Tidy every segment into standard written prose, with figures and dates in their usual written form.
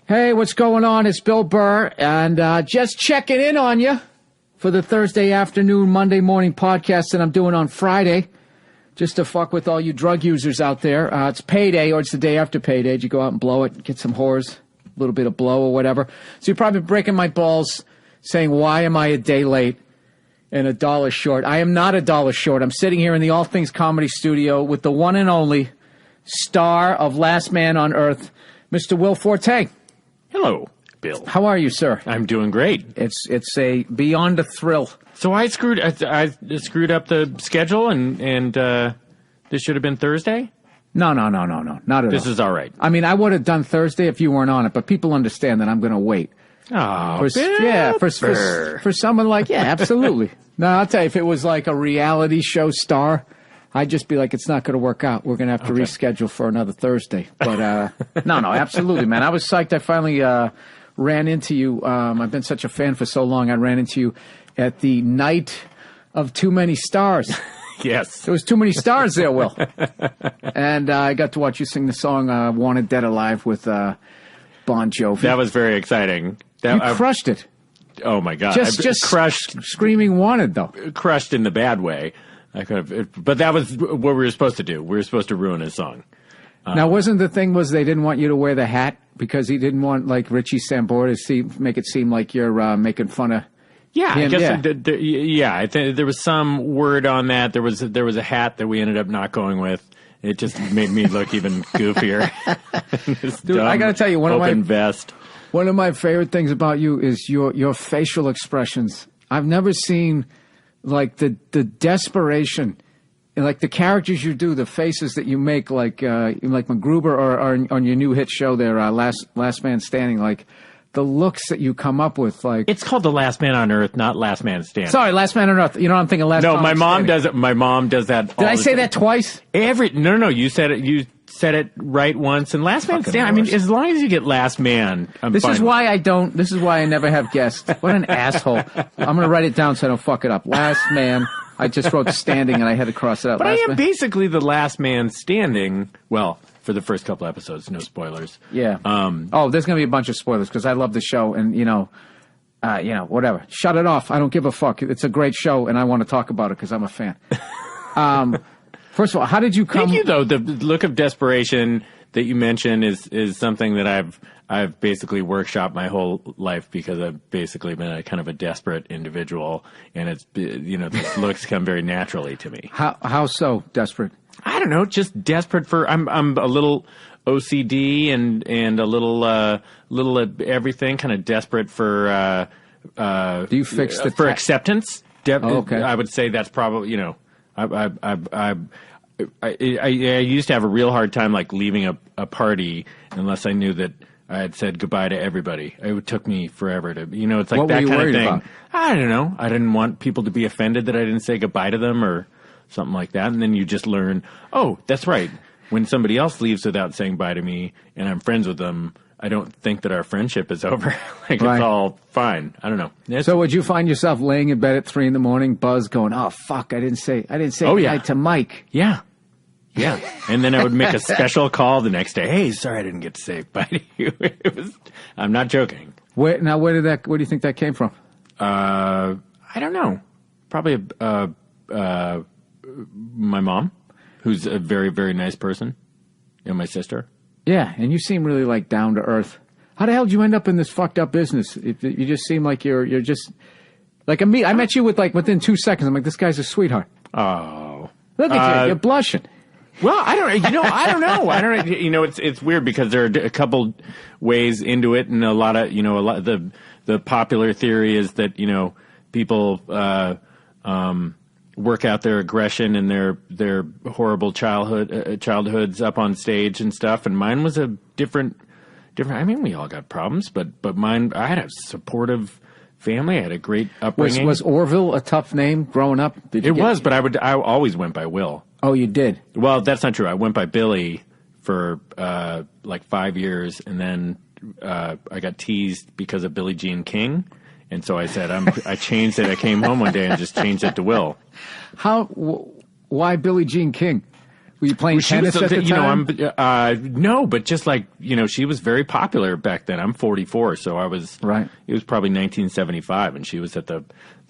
Hey, what's going on? It's Bill Burr, and just checking in on you for the Thursday afternoon, Monday morning podcast that I'm doing on Friday, just to fuck with all you drug users out there. It's payday, or it's the day after payday. You go out and blow it, get some whores, a little bit of blow or whatever. So you're probably breaking my balls saying, why am I a day late and $1 short? I am not $1 short. I'm sitting here in the All Things Comedy Studio with the one and only star of Last Man on Earth, Mr. Will Forte. Hello, Bill. How are you, sir? I'm doing great. It's a beyond a thrill. So I screwed up the schedule, and this should have been Thursday? No, not at all. This is all right. I mean, I would have done Thursday if you weren't on it, but people understand that I'm going to wait. Oh, for someone like, yeah, absolutely. No, I'll tell you, if it was like a reality show star, I'd just be like, it's not going to work out. We're going to have to reschedule for another Thursday. But no, absolutely, man. I was psyched. I finally ran into you. I've been such a fan for so long. I ran into you at the night of Too Many Stars. Yes. There was too many stars there, Will. And I got to watch you sing the song Wanted Dead Alive with Bon Jovi. That was very exciting. You crushed it. Oh, my God. Just crushed. Screaming Wanted, though. Crushed in the bad way. I could have, but that was what we were supposed to do. We were supposed to ruin his song. Now, wasn't the thing was they didn't want you to wear the hat because he didn't want, like, Richie Sambora to make it seem like you're making fun of Yeah, him? I guess. I think there was some word on that. There was a hat that we ended up not going with. It just made me look even goofier. Dude, I got to tell you, one of my favorite things about you is your facial expressions. I've never seen like the desperation, like the characters you do, the faces that you make, like MacGruber or on your new hit show there, Last Man Standing, like the looks that you come up with, like it's called The Last Man on Earth, not Last Man Standing. Sorry, Last Man on Earth. You know what I'm thinking? No, my mom does it. My mom does that. Did I say that twice? No. You said it. You said it right once. And Last Man Standing. I mean, as long as you get Last Man, I'm fine. This is why I never have guests. What an asshole! I'm gonna write it down so I don't fuck it up. Last Man. I just wrote Standing and I had to cross it out. But I am basically the Last Man Standing. Well, for the first couple episodes, no spoilers. Yeah. There's gonna be a bunch of spoilers because I love the show and whatever. Shut it off. I don't give a fuck. It's a great show and I want to talk about it because I'm a fan. First of all, how did you come? Thank you, though. The look of desperation that you mentioned is something that I've basically workshopped my whole life because I've basically been a kind of a desperate individual, and it's these looks come very naturally to me. How so desperate? I don't know, just desperate for. I'm a little OCD and a little everything, kind of desperate for. Do you fix the for acceptance? Okay. I would say that's probably I used to have a real hard time like leaving a party unless I knew that I had said goodbye to everybody. It took me forever to, it's like what that were you kind of worried thing. About? I don't know. I didn't want people to be offended that I didn't say goodbye to them or something like that. And then you just learn, oh, that's right. When somebody else leaves without saying bye to me and I'm friends with them, I don't think that our friendship is over. It's all fine. I don't know. So would you find yourself laying in bed at 3 a.m, buzz going, oh fuck, I didn't say goodbye to Mike. Yeah. Yeah. And then I would make a special call the next day. Hey, sorry I didn't get to say bye to you. I'm not joking. Where do you think that came from? I don't know. Probably my mom, who's a very, very nice person, and my sister. Yeah, and you seem really like down to earth. How the hell did you end up in this fucked up business? You just seem like you're just like me. I met you within 2 seconds. I'm like, this guy's a sweetheart. Oh, look at you. You're blushing. Well, I don't know. It's weird because there are a couple ways into it, and a lot of the popular theory is that people work out their aggression and their horrible childhoods up on stage and stuff. And mine was a different. I mean, we all got problems, but mine. I had a supportive family. I had a great upbringing. Was Orville a tough name growing up? But I always went by Will. Oh, you did? Well, that's not true. I went by Billy for like 5 years, and then I got teased because of Billie Jean King, and so I said I changed it. I came home one day and just changed it to Will. Why Billie Jean King? Were you playing tennis at the time? No, but just like, she was very popular back then. I'm 44, so I was, right. It was probably 1975, and she was at the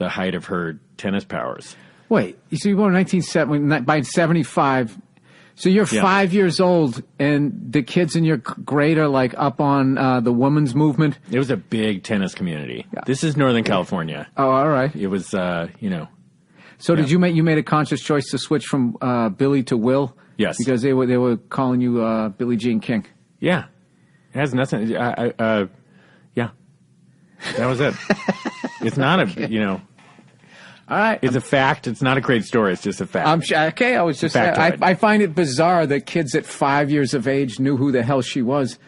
height of her tennis powers. Wait, so you were born in 1970, by 75, so you're 5 years old, and the kids in your grade are like up on the women's movement? It was a big tennis community. Yeah. This is Northern California. Oh, all right. It was, So did you made a conscious choice to switch from Billy to Will? Yes. Because they were calling you Billie Jean King. Yeah. It has nothing, yeah. That was it. It's not All right. It's a fact. It's not a great story. It's just a fact. Okay. I was just I find it bizarre that kids at 5 years of age knew who the hell she was.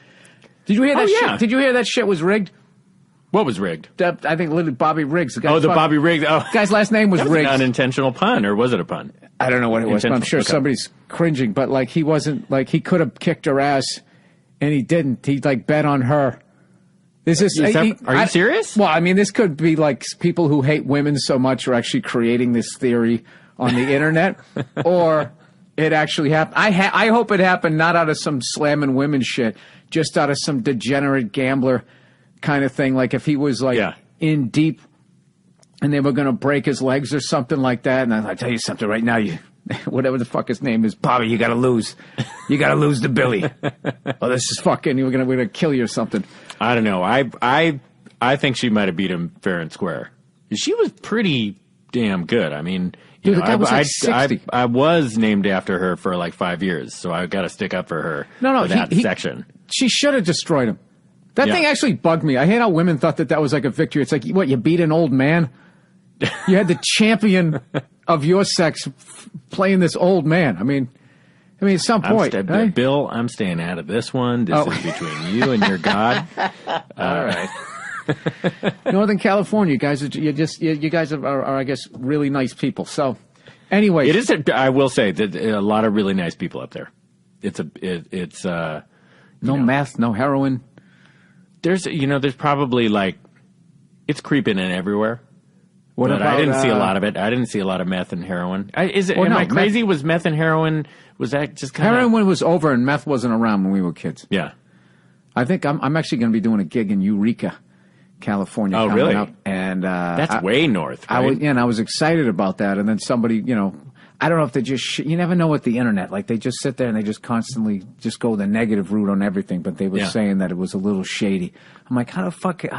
Did you hear that shit? Did you hear that shit was rigged? What was rigged? I think literally Bobby Riggs. The Bobby Riggs. Oh, the guy's last name was Riggs. An unintentional pun, or was it a pun? I don't know what it was, but I'm sure somebody's cringing. But like, he wasn't like, he could have kicked her ass, and he didn't. He like bet on her. Are you serious? Well, I mean, this could be like people who hate women so much are actually creating this theory on the internet, or it actually happened. I hope it happened not out of some slamming women shit, just out of some degenerate gambler kind of thing. Like if he was like in deep and they were going to break his legs or something like that. And I'll tell you something right now, whatever the fuck his name is, Bobby, you got to lose. You got to lose to Billy. Oh, this is fucking, we're going to kill you or something. I don't know. I think she might have beat him fair and square. She was pretty damn good. I mean, the guy was like 60. I was named after her for like 5 years, so I got to stick up for her. No, for that section. She should have destroyed him. That thing actually bugged me. I hate how women thought that was like a victory. It's like, what, you beat an old man? You had the champion of your sex playing this old man. I mean, at some point, right? Bill, I'm staying out of this one. This is between you and your God. All right. Northern California, you guys are, I guess, really nice people. So, anyway, it is. I will say that a lot of really nice people up there. It's no meth, no heroin. There's probably like, it's creeping in everywhere. What about, I didn't see a lot of it. I didn't see a lot of meth and heroin. Am I crazy? Was meth and heroin, was that just kind of... Heroin was over and meth wasn't around when we were kids. Yeah. I think I'm actually going to be doing a gig in Eureka, California. Oh, really? Up, and that's way north, right? I was excited about that. And then somebody, I don't know if they just... you never know with the internet. Like, they just sit there and they just constantly just go the negative route on everything. But they were saying that it was a little shady. I'm like, how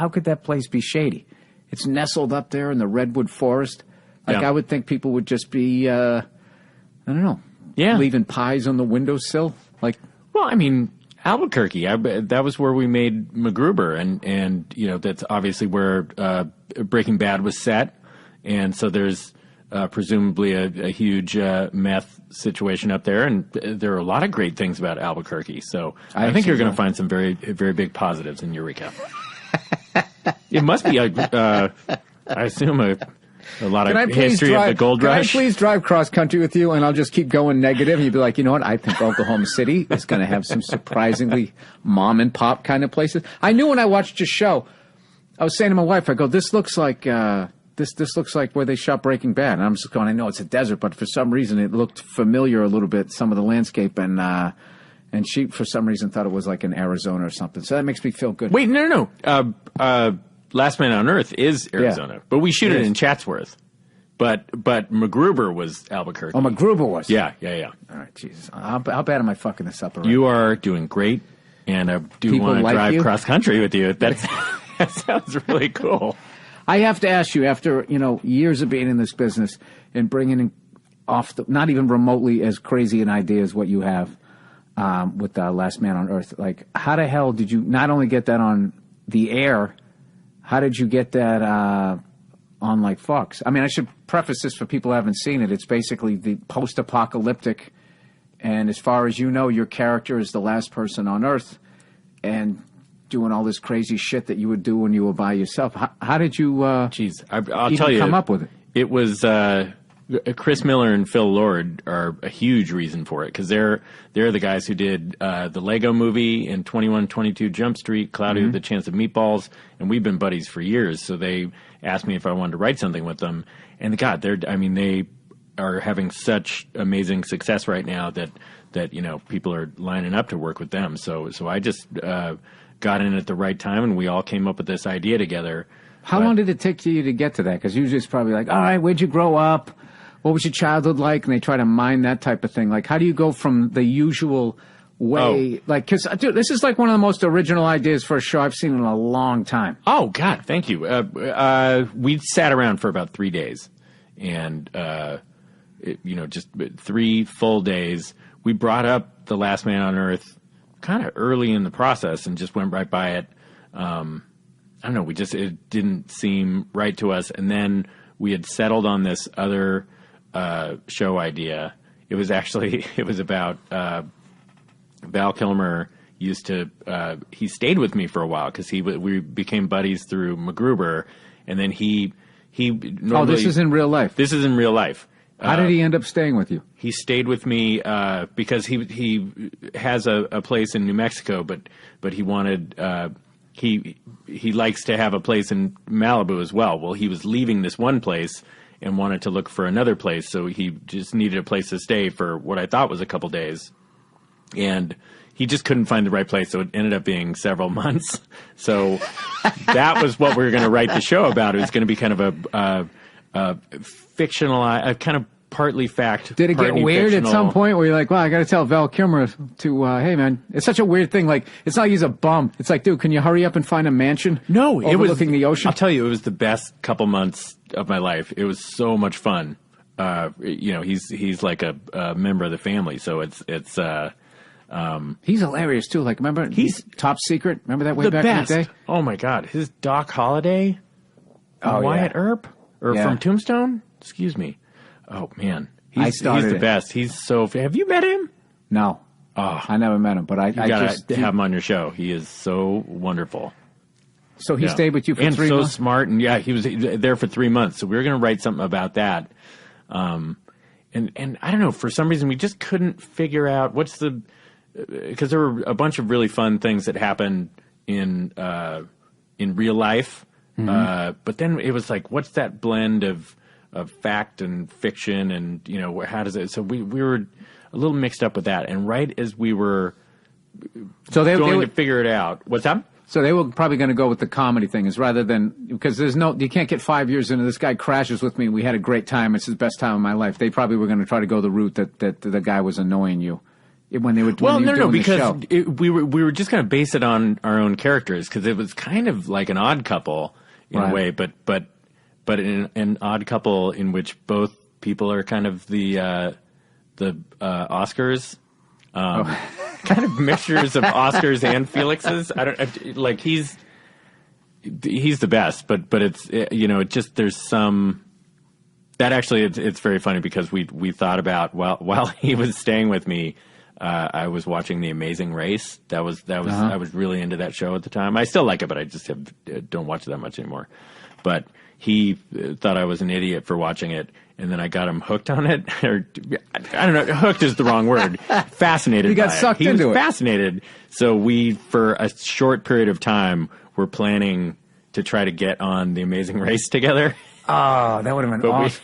could that place be shady? It's nestled up there in the redwood forest. Like, I would think people would just be, I don't know, leaving pies on the windowsill. Like, well, I mean, Albuquerque, that was where we made MacGruber, and that's obviously where Breaking Bad was set, and so there's presumably a huge meth situation up there, and there are a lot of great things about Albuquerque. So I think you're going to find some very, very big positives in Eureka. It must be, I assume, a lot of history of the gold rush. Can I please drive cross country with you, and I'll just keep going negative, and you'd be like, you know what, I think Oklahoma City is going to have some surprisingly mom and pop kind of places. I knew when I watched your show, I was saying to my wife, I go, this looks like this looks like where they shot Breaking Bad. And I'm just going, I know it's a desert, but for some reason it looked familiar a little bit, some of the landscape, and she, for some reason, thought it was like in Arizona or something. So that makes me feel good. Wait, no. Last Man on Earth is Arizona, but we shoot it in Chatsworth. But MacGruber was Albuquerque. Oh, MacGruber was? Yeah. All right, Jesus. How bad am I fucking this up already? You are doing great, and I do want to drive cross country with you. That sounds really cool. I have to ask you, after years of being in this business and bringing in not even remotely as crazy an idea as what you have with Last Man on Earth, like, how the hell did you not only get that on the air, how did you get that on like Fox? I mean, I should preface this for people who haven't seen it. It's basically the post-apocalyptic, and as far as you know, your character is the last person on Earth, and doing all this crazy shit that you would do when you were by yourself. How did you I'll tell you, come up with it? It was Chris Miller and Phil Lord are a huge reason for it, because they're the guys who did the Lego Movie and 2122 Jump Street, Cloudy with a Chance of Meatballs, and we've been buddies for years. So they asked me if I wanted to write something with them, and God, they are having such amazing success right now that that, people are lining up to work with them. So I just got in at the right time, and we all came up with this idea together. How long did it take you to get to that? Because usually it's probably like, all right, where'd you grow up? What was your childhood like? And they try to mine that type of thing. Like, how do you go from the usual way? Like, because, dude, this is like one of the most original ideas for a show I've seen in a long time. Oh, God, thank you. We sat around for about 3 days. And, just 3 full days. We brought up The Last Man on Earth kind of early in the process and just went right by it. I don't know. It didn't seem right to us. And then we had settled on this other show idea. It was about Val Kilmer used to, he stayed with me for a while because we became buddies through MacGruber. And then he normally. This is in real life. This is in real life. How did he end up staying with you? He stayed with me because he has a place in New Mexico, but he wanted he likes to have a place in Malibu as well. Well, he was leaving this one place and wanted to look for another place, so he just needed a place to stay for what I thought was a couple days, and he just couldn't find the right place, so it ended up being several months. So that was what we were going to write the show about. It was going to be kind of a fictional, kind of partly fact. Did it get weird at some point where you're like, well, I got to tell Val Kilmer to, hey, man, it's such a weird thing. Like, it's not like he's a bum. It's like, dude, can you hurry up and find a mansion? No, it was overlooking the ocean. I'll tell you, it was the best couple months of my life. It was so much fun. He's like a member of the family, so it's he's hilarious too. Like, remember he's Top Secret? Remember that way back best. in the day? Oh my God, his Doc Holliday, Wyatt Earp, or from Tombstone? Excuse me. Oh man, he's the best. He's so. Have you met him? No, I never met him, but I just have him on your show. He is so wonderful. So he stayed with you for 3 months? And so smart, and he was there for 3 months. So we were going to write something about that. And I don't know, for some reason we just couldn't figure out because there were a bunch of really fun things that happened in real life. But then it was like, what's that blend of fact and fiction, and how does it? So we were a little mixed up with that, and right as we were going to figure it out, what's up? So they were probably going to go with the comedy thing, is rather than, because you can't get 5 years into this guy crashes with me. We had a great time. It's the best time of my life. They probably were going to try to go the route that the guy was annoying you when they were doing because we were just going to base it on our own characters, because it was kind of like an Odd Couple in a way, but in an Odd Couple in which both people are kind of the Oscars. Kind of mixtures of Oscars and Felixes. He's the best, but it's there's some that actually it's very funny, because we thought about while he was staying with me, I was watching The Amazing Race. That was I was really into that show at the time. I still like it, but I just don't watch it that much anymore. But he thought I was an idiot for watching it, and then I got him hooked on it. Or I don't know, hooked is the wrong word. Fascinated. He got sucked into it. He was fascinated. So we, for a short period of time, were planning to try to get on The Amazing Race together. Oh, that would have been awesome.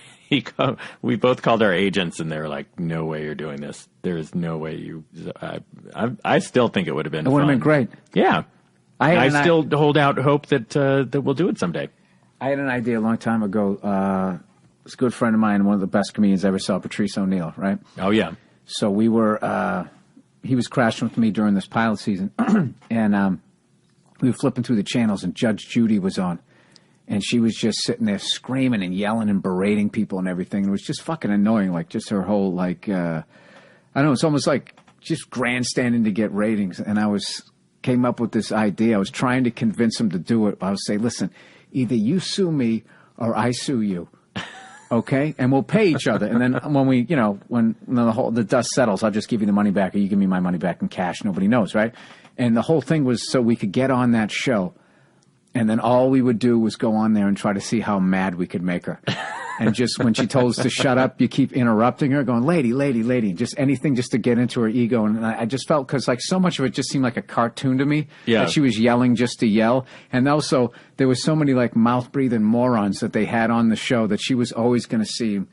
We both called our agents, and they were like, "No way you're doing this. There is no way you." I still think it would have been. It would have been great. Yeah, I still hold out hope that we'll do it someday. I had an idea a long time ago. It's a good friend of mine, one of the best comedians I ever saw, Patrice O'Neill, right? Oh, yeah. So we were, he was crashing with me during this pilot season, and we were flipping through the channels, and Judge Judy was on, and she was just sitting there screaming and yelling and berating people and everything. It was just fucking annoying, like just her whole, like, I don't know, it's almost like just grandstanding to get ratings. And I came up with this idea. I was trying to convince him to do it. I would say, listen, either you sue me or I sue you, okay? And we'll pay each other. And then when when the dust settles, I'll just give you the money back, or you give me my money back in cash. Nobody knows, right? And the whole thing was so we could get on that show. And then all we would do was go on there and try to see how mad we could make her. And just when she told us to shut up, you keep interrupting her, going, lady, lady, lady, just anything just to get into her ego. And I just felt, because like so much of it just seemed like a cartoon to me. Yeah. That she was yelling just to yell. And also there was so many like mouth-breathing morons that they had on the show that she was always going to seem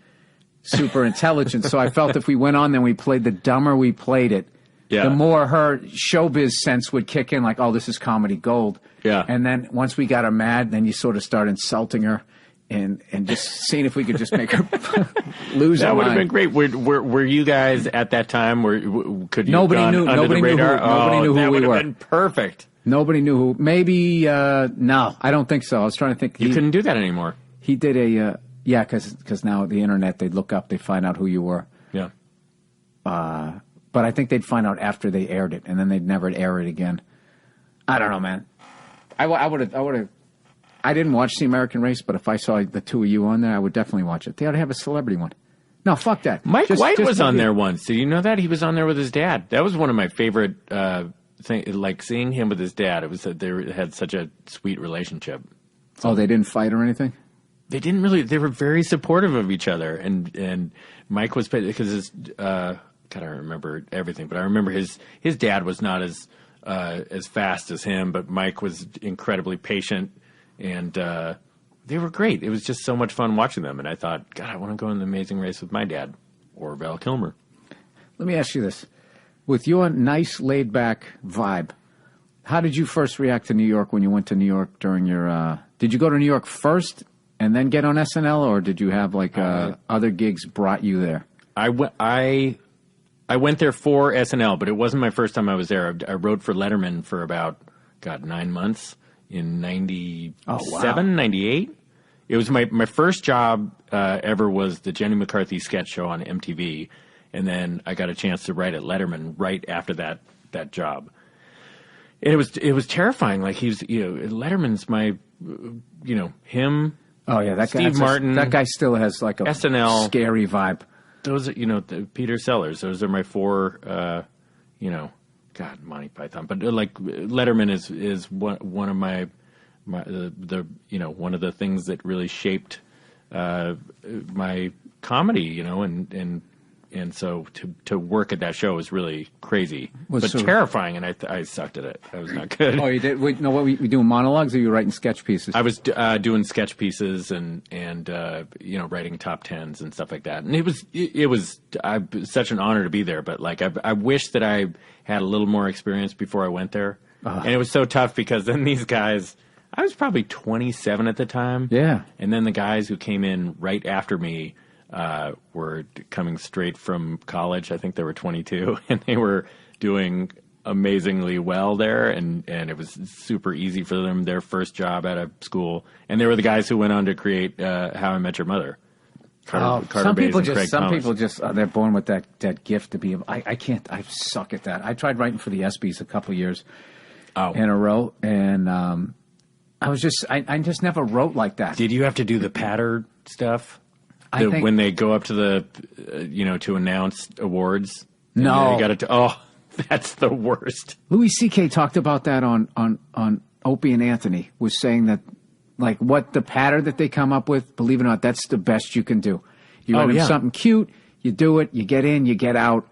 super intelligent. So I felt if we went on, then we played, the dumber we played it, the more her showbiz sense would kick in, like, oh, this is comedy gold. Yeah. And then once we got her mad, then you sort of start insulting her and just seeing if we could just make her lose her That would have mind. been great. Were you guys at that time? Could you Nobody have gone knew. under Nobody the knew radar? nobody knew who that we would were. have been perfect. Nobody knew who. Maybe, no, I don't think so. I was trying to think. You couldn't do that anymore. He did a, yeah, because now the internet, they'd look up, they'd find out who you were. Yeah. But I think they'd find out after they aired it, and then they'd never air it again. I don't know, man. I would have. I didn't watch The American Race, but if I saw the two of you on there, I would definitely watch it. They ought to have a celebrity one. No, fuck that. Mike White was on there once. Did you know that? He was on there with his dad. That was one of my favorite things, like seeing him with his dad. It was that they had such a sweet relationship. So, they didn't fight or anything? They didn't really. They were very supportive of each other, and Mike was, because his God, I don't remember everything, but I remember his dad was not as fast as him, but Mike was incredibly patient, and they were great. It was just so much fun watching them, and I thought, God, I want to go on The Amazing Race with my dad or Val Kilmer. Let me ask you this: with your nice, laid-back vibe, how did you first react to New York when you went to New York during your? Did you go to New York first and then get on SNL, or did you have like other gigs brought you there? I went there for SNL, but it wasn't my first time I was there. I wrote for Letterman for about 9 months in 97, 98. It was my first job ever was the Jenny McCarthy sketch show on MTV, and then I got a chance to write at Letterman right after that job. And it was terrifying. Like Letterman's my, him. Oh yeah, that Steve Martin. That guy still has like a SNL scary vibe. Those are, the Peter Sellers. Those are my four, God, Monty Python. But like Letterman is one of my one of the things that really shaped my comedy, and so to work at that show was really crazy, but terrifying, and I sucked at it. I was not good. Oh, you did? What were you doing, monologues, or you were writing sketch pieces? I was doing sketch pieces and writing top tens and stuff like that. And it was such an honor to be there. But like I wish that I had a little more experience before I went there. And it was so tough because then these guys, I was probably 27 at the time. Yeah. And then the guys who came in right after me were coming straight from college. I think they were 22, and they were doing amazingly well there, and it was super easy for them, their first job out of school. And they were the guys who went on to create How I Met Your Mother. Carter some Bays people and Craig Thomas. people just they're born with that gift to be. I can't. I suck at that. I tried writing for the ESPYs a couple of years in a row, and I just never wrote like that. Did you have to do the patter stuff? I think when they go up to the to announce awards. No, you got to. Oh, that's the worst. Louis C.K. talked about that on Opie and Anthony, was saying that, like, what the patter that they come up with, believe it or not, that's the best you can do. You write them something cute, you do it, you get in, you get out,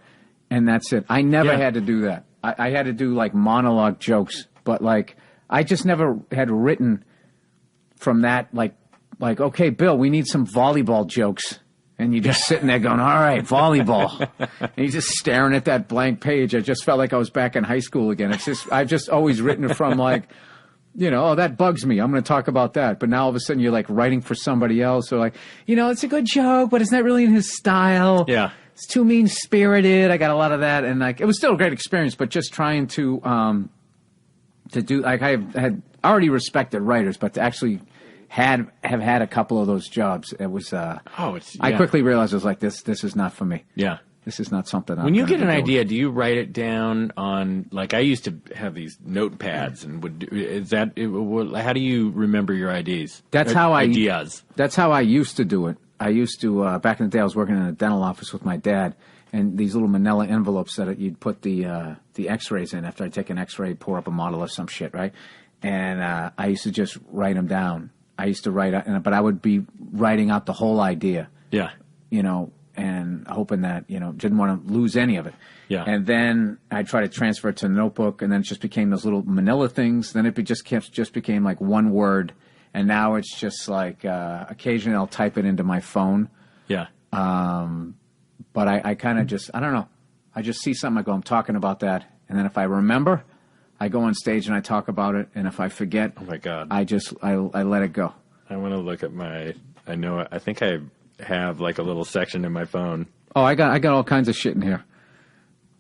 and that's it. I never had to do that. I had to do, like, monologue jokes, but, like, I just never had written from that, like, okay, Bill, we need some volleyball jokes. And you're just sitting there going, all right, volleyball. And you're just staring at that blank page. I just felt like I was back in high school again. It's just, I've just always written it from like, oh, that bugs me. I'm going to talk about that. But now all of a sudden you're like writing for somebody else, or like, it's a good joke, but it's not really in his style. Yeah. It's too mean-spirited. I got a lot of that. And like, it was still a great experience, but just trying to do, like, I had already respected writers, but to actually have had a couple of those jobs. It was. I quickly realized I was like, this is not for me. Yeah, this is not something. When you get an idea, do you write it down on, like, I used to have these notepads, and how do you remember your ideas? That's how ideas. That's how I used to do it. I used to back in the day. I was working in a dental office with my dad, and these little manila envelopes that you'd put the X-rays in. After I take an X-ray, pour up a model of some shit, right? And I used to just write them down. I used to write, but I would be writing out the whole idea. Yeah. And hoping that, didn't want to lose any of it. Yeah. And then I tried to transfer it to a notebook, and then it just became those little manila things. Then it just became like one word. And now it's just like, occasionally I'll type it into my phone. Yeah. But I kind of just, I don't know. I just see something, I go, I'm talking about that. And then if I remember, I go on stage and I talk about it. And if I forget, oh my God, I let it go. I want to look at I think I have like a little section in my phone. Oh, I got all kinds of shit in here.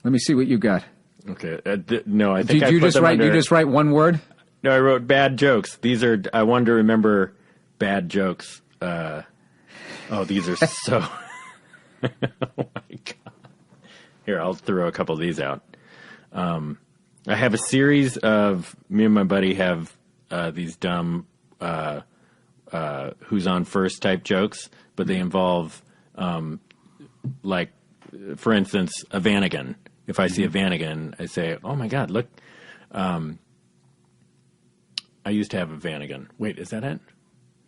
Let me see what you got. Okay. No, I think Did you just write? You just write one word? No, I wrote bad jokes. These are. I wanted to remember bad jokes. These are so. Oh my God. Here, I'll throw a couple of these out. I have a series of me and my buddy have these dumb who's on first type jokes, but they involve like, for instance, a Vanagon. If I see a Vanagon, I say, "Oh my God, look!" I used to have a Vanagon. Wait, is that it?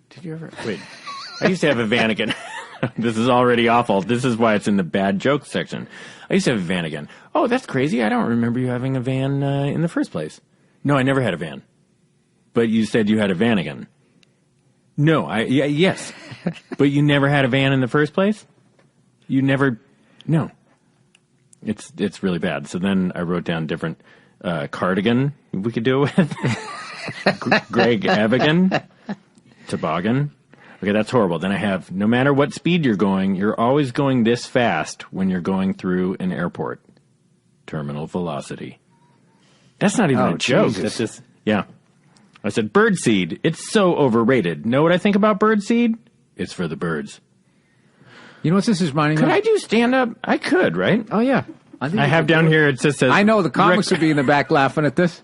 Did you ever? Wait, I used to have a Vanagon. This is already awful. This is why it's in the bad jokes section. I used to have a Vanagon. Oh, that's crazy. I don't remember you having a van in the first place. No, I never had a van. But you said you had a Vanagon. No, yes. But you never had a van in the first place? You never, no. It's really bad. So then I wrote down different cardigan we could do it with. Greg Evigan. Toboggan. Okay, that's horrible. Then I have, no matter what speed you're going, you're always going this fast when you're going through an airport. Terminal velocity. That's not even a joke. Jesus. That's just, yeah. I said birdseed. It's so overrated. Know what I think about birdseed? It's for the birds. You know what this is reminding me of? Could I do stand-up? I could, right? Oh, yeah. I have down here, it just says... I know, the comics would be in the back laughing at this.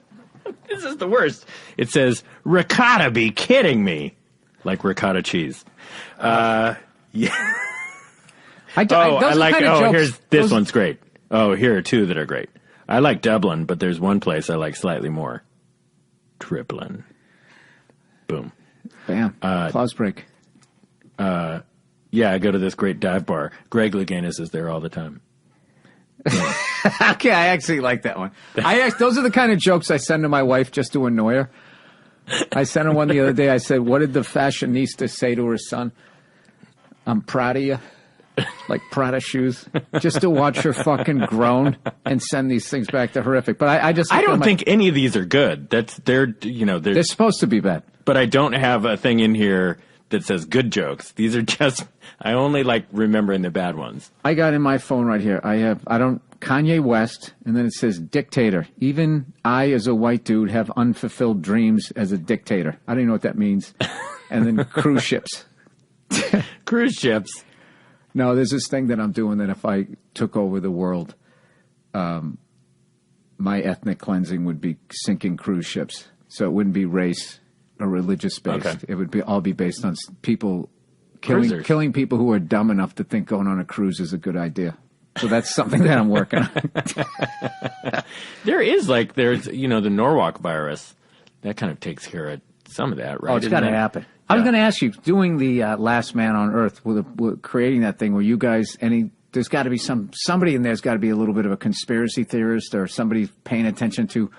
This is the worst. It says, ricotta, be kidding me. Like ricotta cheese. Yeah. Here's this one's great. Oh, here are two that are great. I like Dublin, but there's one place I like slightly more. Triplin. Boom. Bam. Applause break. Yeah, I go to this great dive bar. Greg Louganis is there all the time. Yeah. Okay, I actually like that one. Those are the kind of jokes I send to my wife just to annoy her. I sent her one the other day. I said, what did the fashionista say to her son? I'm proud of you. Like Prada shoes. Just to watch her fucking groan and send these things back to horrific. But I don't think any of these are good. They're supposed to be bad. But I don't have a thing in here that says good jokes. These are just, I only like remembering the bad ones. I got in my phone right here. Kanye West, and then it says dictator. Even I, as a white dude, have unfulfilled dreams as a dictator. I don't even know what that means. And then cruise ships. Cruise ships. No, there's this thing that I'm doing that if I took over the world, my ethnic cleansing would be sinking cruise ships. So it wouldn't be race or religious based. Okay. It would all be based on people killing people who are dumb enough to think going on a cruise is a good idea. So that's something that I'm working on. There's the Norwalk virus. That kind of takes care of some of that, right? Oh, it's got to happen. Yeah. I was going to ask you, doing the Last Man on Earth, with creating that thing, were you guys there's got to be somebody in there's got to be a little bit of a conspiracy theorist or somebody paying attention to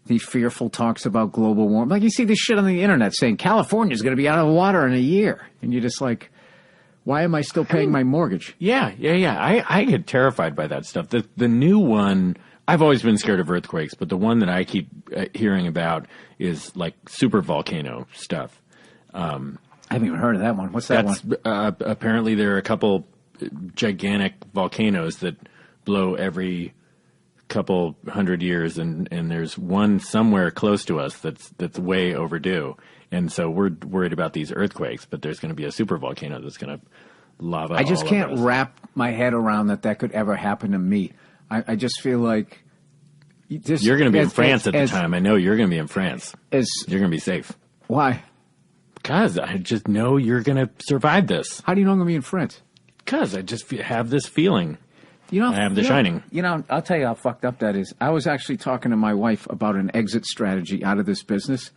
the fearful talks about global warming. Like you see this shit on the internet saying California's going to be out of the water in a year. And you're just like, why am I still paying my mortgage? Yeah. I get terrified by that stuff. The new one, I've always been scared of earthquakes, but the one that I keep hearing about is like super volcano stuff. I haven't even heard of that one. What's that one? Apparently there are a couple gigantic volcanoes that blow every couple 100 years, and there's one somewhere close to us that's way overdue. And so we're worried about these earthquakes, but there's going to be a super volcano that's going to lava. I just can't wrap my head around that could ever happen to me. I just feel like you're going to be in France at the time. I know you're going to be in France. You're going to be safe. Why? Because I just know you're going to survive this. How do you know I'm going to be in France? Because I just have this feeling. I have The Shining. I'll tell you how fucked up that is. I was actually talking to my wife about an exit strategy out of this business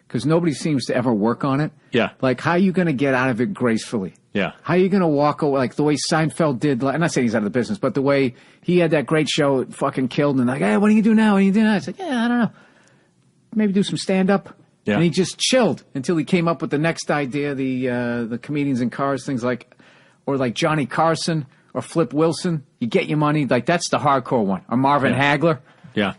because nobody seems to ever work on it. Yeah. Like, how are you going to get out of it gracefully? Yeah. How are you going to walk away? Like the way Seinfeld did. I'm not saying he's out of the business, but the way he had that great show, it fucking killed. And like, hey, what do you do now? What do you do now? I said, yeah, I don't know. Maybe do some stand-up. Yeah. And he just chilled until he came up with the next idea, the comedians in cars, things like, or like Johnny Carson or Flip Wilson. You get your money. Like, that's the hardcore one. Or Marvin Hagler. Yeah.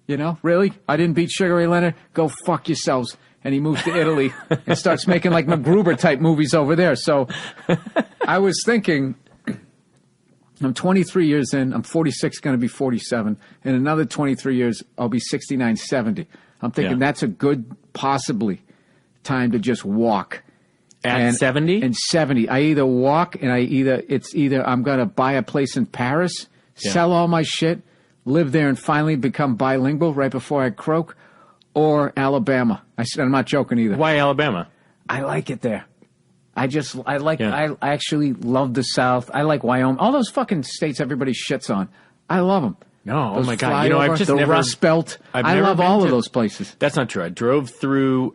You know, really? I didn't beat Sugar Ray Leonard? Go fuck yourselves. And he moves to Italy and starts making like MacGruber-type movies over there. So I was thinking, I'm 23 years in. I'm 46, going to be 47. In another 23 years, I'll be 69, 70. I'm thinking that's a good, possibly, time to just walk. At 70? And 70. I either walk and it's either I'm going to buy a place in Paris, sell all my shit, live there and finally become bilingual right before I croak, or Alabama. I'm not joking either. Why Alabama? I like it there. I actually love the South. I like Wyoming. All those fucking states everybody shits on. I love them. No, those oh my God. You know, I've just the never... Rust Belt. I love all of those places. That's not true. I drove through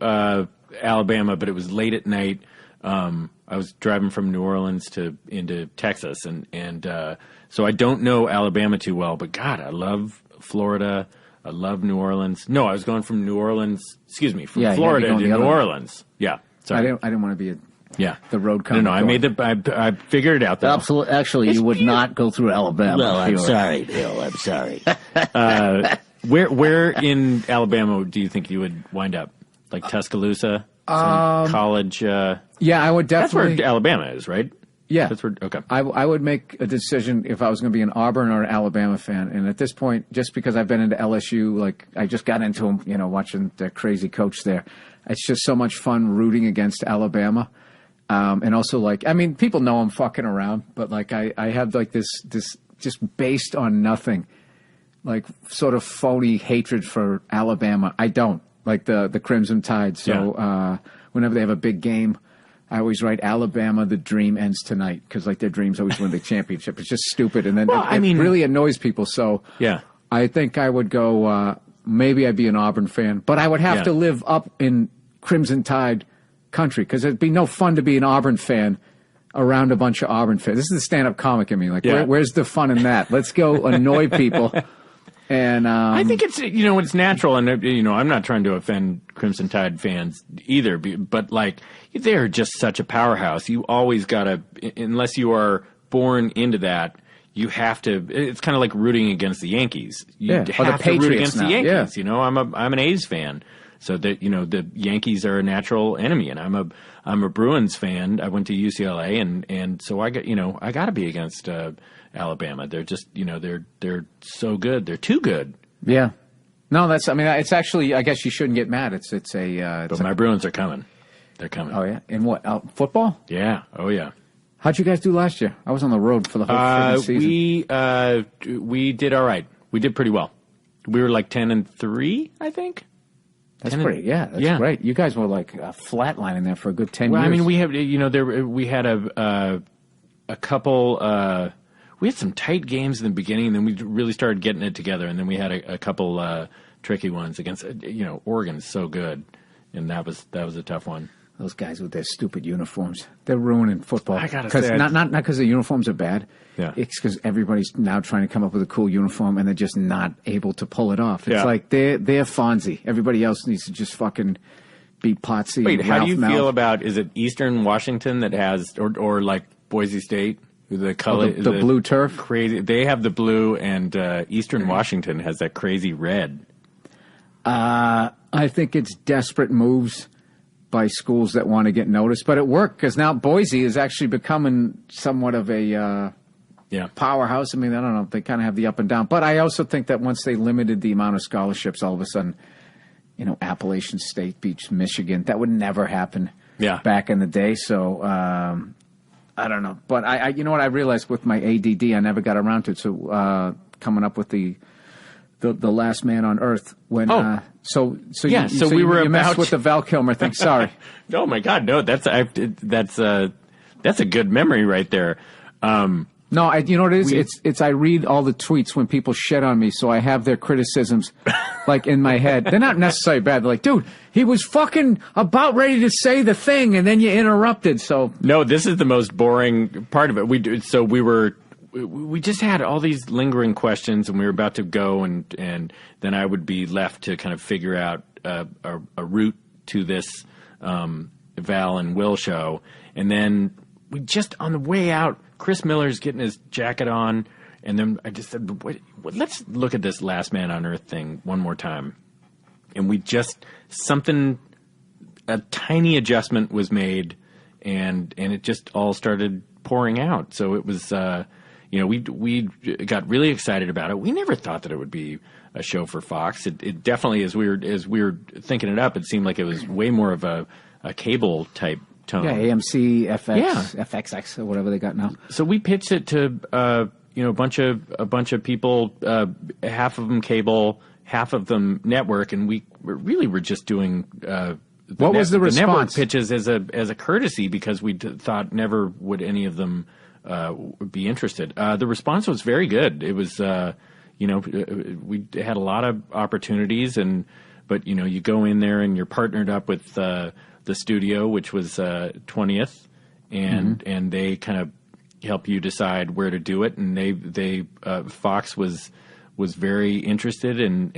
Alabama, but it was late at night. I was driving from New Orleans into Texas, and so I don't know Alabama too well. But God, I love Florida. I love New Orleans. No, I was going from New Orleans. Excuse me, from Florida to New Orleans. Yeah, sorry. I didn't want to be the road comic. No, I figured it out though. Absolutely. Actually, you would not go through Alabama. Well, I'm sorry, Bill. I'm sorry. Where in Alabama do you think you would wind up? Like Tuscaloosa, college. Yeah, I would definitely. That's where Alabama is, right? Yeah, that's where. Okay. I would make a decision if I was going to be an Auburn or an Alabama fan. And at this point, just because I've been into LSU, like I just got into them, you know, watching the crazy coach there. It's just so much fun rooting against Alabama. And also, like, I mean, people know I'm fucking around, but like I have like this just based on nothing, like sort of phony hatred for Alabama. I don't like the Crimson Tide. So whenever they have a big game, I always write Alabama, the dream ends tonight, because like their dreams always win the championship. It's just stupid, and then it really annoys people. So I think I would go. Maybe I'd be an Auburn fan, but I would have to live up in Crimson Tide country, because it'd be no fun to be an Auburn fan around a bunch of Auburn fans. This is the stand-up comic in me. Like, where's the fun in that? Let's go annoy people. And I think it's, you know, it's natural, and you know, I'm not trying to offend Crimson Tide fans either, but like they're just such a powerhouse. You always gotta, unless you are born into that, you have to. It's kind of like rooting against the Yankees. You have to root against the Yankees. You know, I'm an A's fan, so that, you know, the Yankees are a natural enemy, and I'm a Bruins fan. I went to UCLA, and so I got to be against Alabama. They're just, you know, they're so good. They're too good. Yeah. No, it's actually, I guess you shouldn't get mad. But my Bruins are coming. They're coming. Oh yeah. In what? Football? Yeah. Oh yeah. How'd you guys do last year? I was on the road for the whole freaking season. We did all right. We did pretty well. We were like 10-3, I think. That's great. Yeah, that's great. You guys were like flatlining there for a good 10 years. I mean, we have, you know, we had a couple. We had some tight games in the beginning, and then we really started getting it together. And then we had a couple tricky ones against, you know, Oregon's so good, and that was a tough one. Those guys with their stupid uniforms, they're ruining football. I gotta say, not because the uniforms are bad. Yeah. It's because everybody's now trying to come up with a cool uniform, and they're just not able to pull it off. It's like they're Fonzie. Everybody else needs to just fucking be Potsy. Wait, and how Ralph do you Malph. feel about, is it Eastern Washington that has, or like Boise State? The color, the blue turf? Crazy. They have the blue, and Eastern Washington has that crazy red. I think it's desperate moves by schools that want to get noticed, but it worked because now Boise is actually becoming somewhat of a powerhouse. I mean, I don't know, they kind of have the up and down, but I also think that once they limited the amount of scholarships, all of a sudden, you know, Appalachian State beats Michigan. That would never happen back in the day. So I don't know, but I you know what I realized with my ADD, I never got around to it. So coming up with the Last Man on Earth when so we were you messed about with the Val Kilmer thing. Sorry. Oh my God, no, that's a good memory right there. No, you know what it is? It's I read all the tweets when people shit on me, so I have their criticisms like in my head. They're not necessarily bad. They're like, dude, he was fucking about ready to say the thing, and then you interrupted. So no, this is the most boring part of it. We just had all these lingering questions, and we were about to go, and then I would be left to kind of figure out a route to this Val and Will show, and then we just on the way out Chris Miller's getting his jacket on, and then I just said, let's look at this Last Man on Earth thing one more time. And a tiny adjustment was made, and it just all started pouring out. So it was, we got really excited about it. We never thought that it would be a show for Fox. It definitely, as we were thinking it up, it seemed like it was way more of a cable type tone. Yeah, AMC, FX, FXX, or whatever they got now. So we pitched it to a bunch of people, half of them cable, half of them network, and we really were just doing what was the response? The network pitches as a courtesy, because we thought never would any of them be interested. The response was very good. It was we had a lot of opportunities, but you go in there and you're partnered up with the studio, which was 20th, and they kind of help you decide where to do it, and they Fox was very interested, and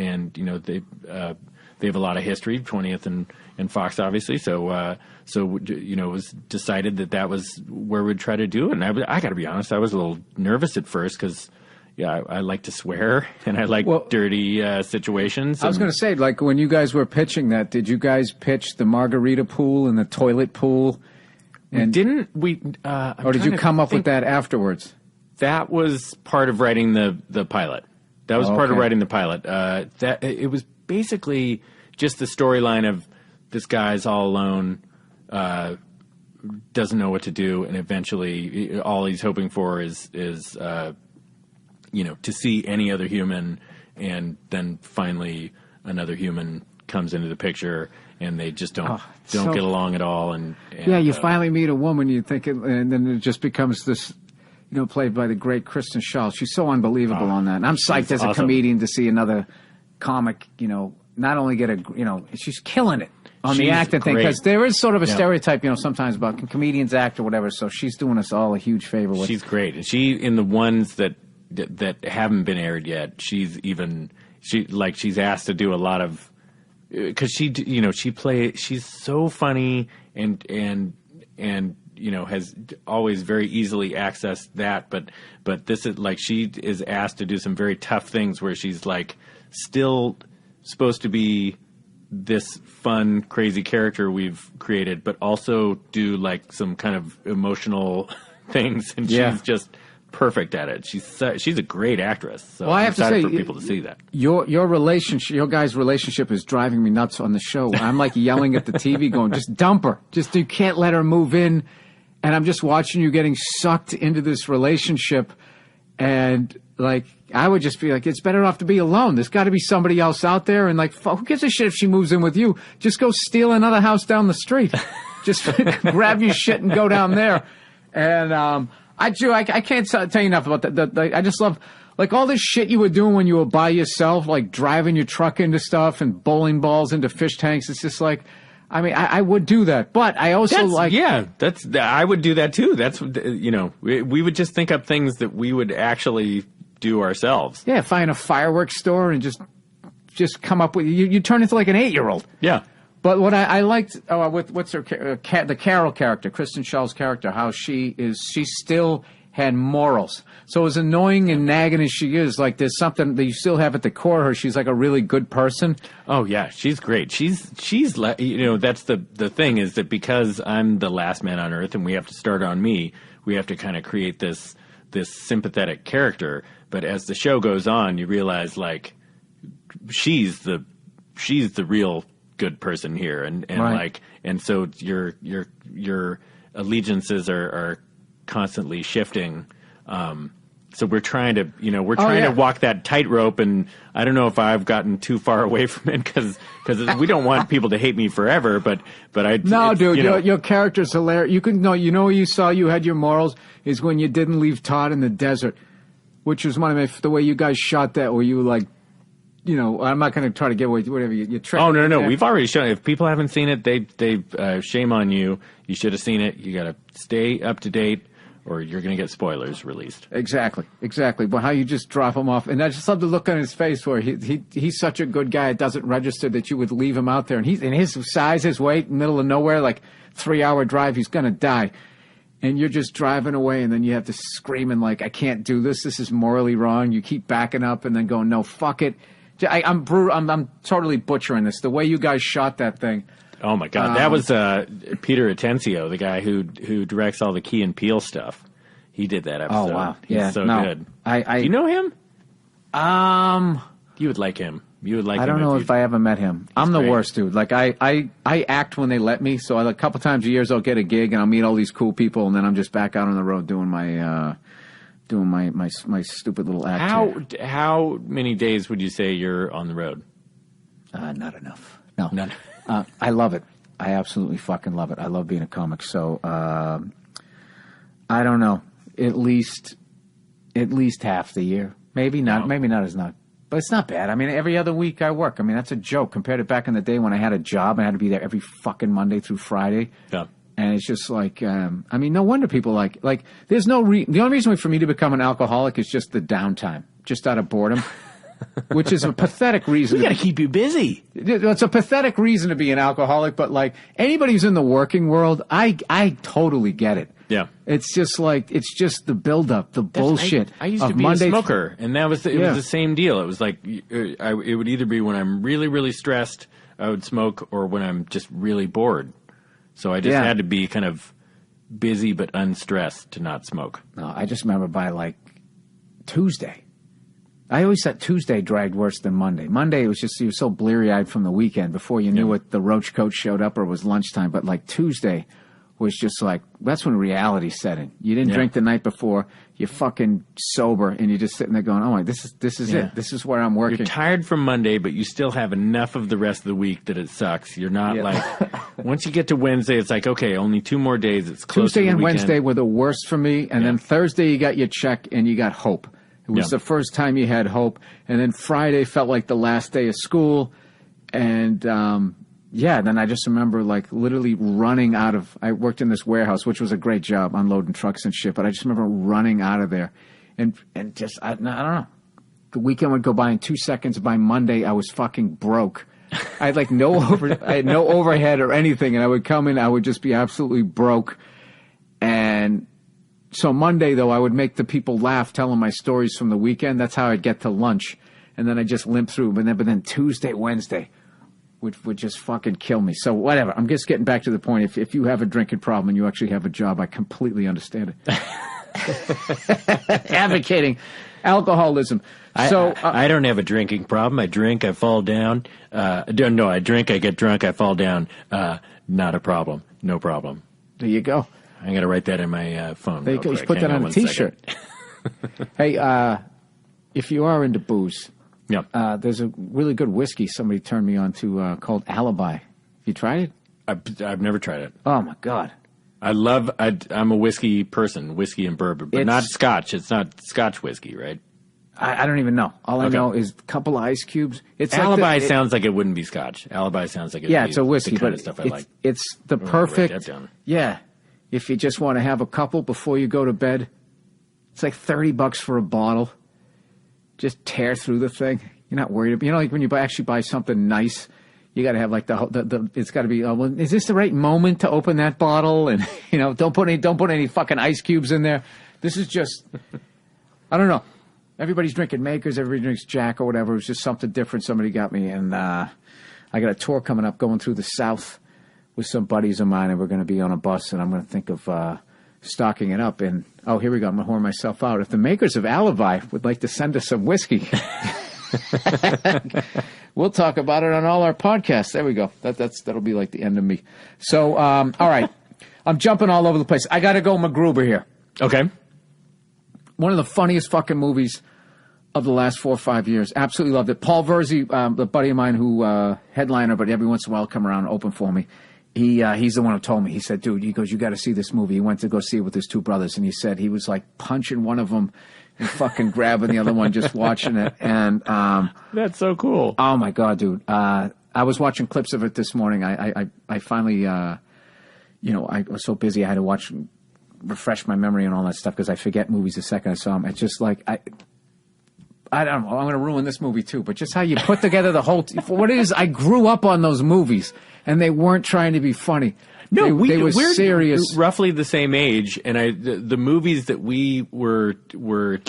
they have a lot of history, 20th and Fox, obviously. So it was decided that was where we'd try to do it. And I got to be honest, I was a little nervous at first because, I like to swear and I like dirty situations. I was going to say, like, when you guys were pitching that, did you guys pitch the margarita pool and the toilet pool? And or did you come up with that afterwards? That was part of writing the pilot. That was part of writing the pilot. That it was basically just the storyline of this guy's all alone, doesn't know what to do, and eventually all he's hoping for is to see any other human, and then finally another human comes into the picture, and they just don't get along at all. And you finally meet a woman, you think, and then it just becomes this. Played by the great Kristen Schaal. She's so unbelievable on that. And I'm psyched as a comedian to see another comic, not only get she's killing it on the acting thing. Because there is sort of a stereotype, sometimes about can comedians act or whatever. So she's doing us all a huge favor with. She's great. And she, in the ones that haven't been aired yet, she's asked to do a lot of, because she's so funny and has always very easily accessed that, but this is like, she is asked to do some very tough things where she's like still supposed to be this fun, crazy character we've created, but also do like some kind of emotional things, and she's just perfect at it. She's a great actress. So I have to say, for people to see that your relationship, your guys' relationship, is driving me nuts on the show. I'm like yelling at the TV, going, "Just dump her! You can't let her move in." And I'm just watching you getting sucked into this relationship, and like I would just be like, it's better off to be alone. There's got to be somebody else out there, and like, who gives a shit if she moves in with you? Just go steal another house down the street. Just grab your shit and go down there. And I can't tell you enough about that. I just love like all this shit you were doing when you were by yourself, like driving your truck into stuff and bowling balls into fish tanks. It's just like, I mean, I would do that, but I also I would do that too. That's, we would just think up things that we would actually do ourselves. Yeah, find a fireworks store and just come up with, you turn into like an 8-year-old. Yeah. But what I liked with what's her the Carol character, Kristen Schaal's character, how she still had morals. So as annoying and nagging as she is, like there's something that you still have at the core of her. She's like a really good person. Oh yeah, she's great. She's that's the thing, is that because I'm the last man on earth and we have to start on me, we have to kind of create this sympathetic character. But as the show goes on, you realize like she's the real good person here, and right. Like, and so your allegiances are constantly shifting. So we're trying to, to walk that tightrope, and I don't know if I've gotten too far away from it because we don't want people to hate me forever. But your character's hilarious. You had your morals is when you didn't leave Todd in the desert, which was one of the way you guys shot that, where you like. I'm not going to try to get away with whatever you trick. Oh, no. We've already shown it. If people haven't seen it, they shame on you. You should have seen it. You got to stay up to date, or you're going to get spoilers released. Exactly. But how you just drop him off. And I just love the look on his face where he's such a good guy. It doesn't register that you would leave him out there. And he's in his size, his weight, middle of nowhere, like 3-hour drive, he's going to die. and you're just driving away, and then you have to screaming like, I can't do this. This is morally wrong. You keep backing up and then going, no, fuck it. I'm totally butchering this. The way you guys shot that thing. Oh my God, that was Peter Atencio, the guy who directs all the Key and Peele stuff. He did that episode. Oh wow, He's so good. Do you know him? You would like him. You would like him. I don't know if I ever met him. I'm the worst, dude. Like I act when they let me. So a couple times a year I'll get a gig and I'll meet all these cool people, and then I'm just back out on the road doing my stupid little act. How many days would you say you're on the road? Not enough. No, none. I love it. I absolutely fucking love it. I love being a comic. So I don't know. At least half the year. Maybe not. No. Maybe not as not. But it's not bad. I mean, every other week I work. I mean, that's a joke compared to back in the day when I had a job and I had to be there every fucking Monday through Friday. Yeah. And it's just like, I mean, no wonder people like there's the only reason for me to become an alcoholic is just the downtime, just out of boredom, which is a pathetic reason. We got to keep you busy. It's a pathetic reason to be an alcoholic, but like anybody who's in the working world, I totody get it. Yeah. It's just the buildup, the bullshit. I used to be a smoker, and that was it was the same deal. It was like it would either be when I'm really, really stressed, I would smoke, or when I'm just really bored. So I just had to be kind of busy but unstressed to not smoke. No, I just remember by like Tuesday. I always thought Tuesday dragged worse than Monday. Monday, it was just, you were so bleary-eyed from the weekend before you knew it, the roach coat showed up or it was lunchtime. But like Tuesday was just like, that's when reality set in. You didn't drink the night before. You're fucking sober, and you're just sitting there going, oh my, this is it. This is where I'm working. You're tired from Monday, but you still have enough of the rest of the week that it sucks. You're not like, once you get to Wednesday, it's like, okay, only 2 more days. It's close Tuesday to the and weekend. Wednesday were the worst for me, and then Thursday you got your check and you got hope. It was the first time you had hope. And then Friday felt like the last day of school. And, then I just remember like literally running out of, I worked in this warehouse, which was a great job, unloading trucks and shit. But I just remember running out of there and just, I don't know. The weekend would go by in 2 seconds. By Monday, I was fucking broke. I had like I had no overhead or anything. And I would come in, I would just be absolutely broke. And so Monday, though, I would make the people laugh telling my stories from the weekend. That's how I'd get to lunch. And then I just limp through. But then Tuesday, Wednesday would just fucking kill me. So whatever. I'm just getting back to the point. If you have a drinking problem and you actually have a job, I completely understand it. Advocating alcoholism. So I don't have a drinking problem. I drink, I fall down. I drink, I get drunk, I fall down. Not a problem. No problem. There you go. I'm going to write that in my phone. There you go. You should put that on a T-shirt. Hey, if you are into booze, there's a really good whiskey somebody turned me on to called Alibi. Have you tried it? I've never tried it. Oh, my God. I'm a whiskey person, whiskey and bourbon, but not Scotch. It's not Scotch whiskey, right? I don't even know. All I know is a couple of ice cubes. It's Alibi sounds like it wouldn't be Scotch. Alibi sounds like it's a whiskey, the kind but of stuff I like. It's the perfect. Yeah. If you just want to have a couple before you go to bed, it's like $30 for a bottle. Just tear through the thing. You're not worried. Like when you actually buy something nice, you got to have like the it's got to be. Well, is this the right moment to open that bottle? And don't put any fucking ice cubes in there. This is just, I don't know. Everybody's drinking Makers. Everybody drinks Jack or whatever. It was just something different. Somebody got me, and I got a tour coming up, going through the South with some buddies of mine, and we're going to be on a bus, and I'm going to think of stocking it up. And, here we go. I'm going to whore myself out. If the makers of Alibi would like to send us some whiskey, we'll talk about it on all our podcasts. There we go. That'll be like the end of me. So, all right. I'm jumping all over the place. I got to go MacGruber here. Okay. One of the funniest fucking movies of the last 4 or 5 years. Absolutely loved it. Paul Verzi, the buddy of mine who headliner, but every once in a while come around and open for me. He's the one who told me. He said, dude, he goes, you got to see this movie. He went to go see it with his 2 brothers, and he said he was like punching one of them and fucking grabbing the other one just watching it. And that's so cool. Oh my God, dude. I was watching clips of it this morning. I finally, I was so busy I had to refresh my memory and all that stuff because I forget movies the second I saw them. It's just like I don't know. I'm going to ruin this movie too, but just how you put together the whole. What it is, I grew up on those movies, and they weren't trying to be funny. No, they were serious. Roughly the same age, and the movies that we were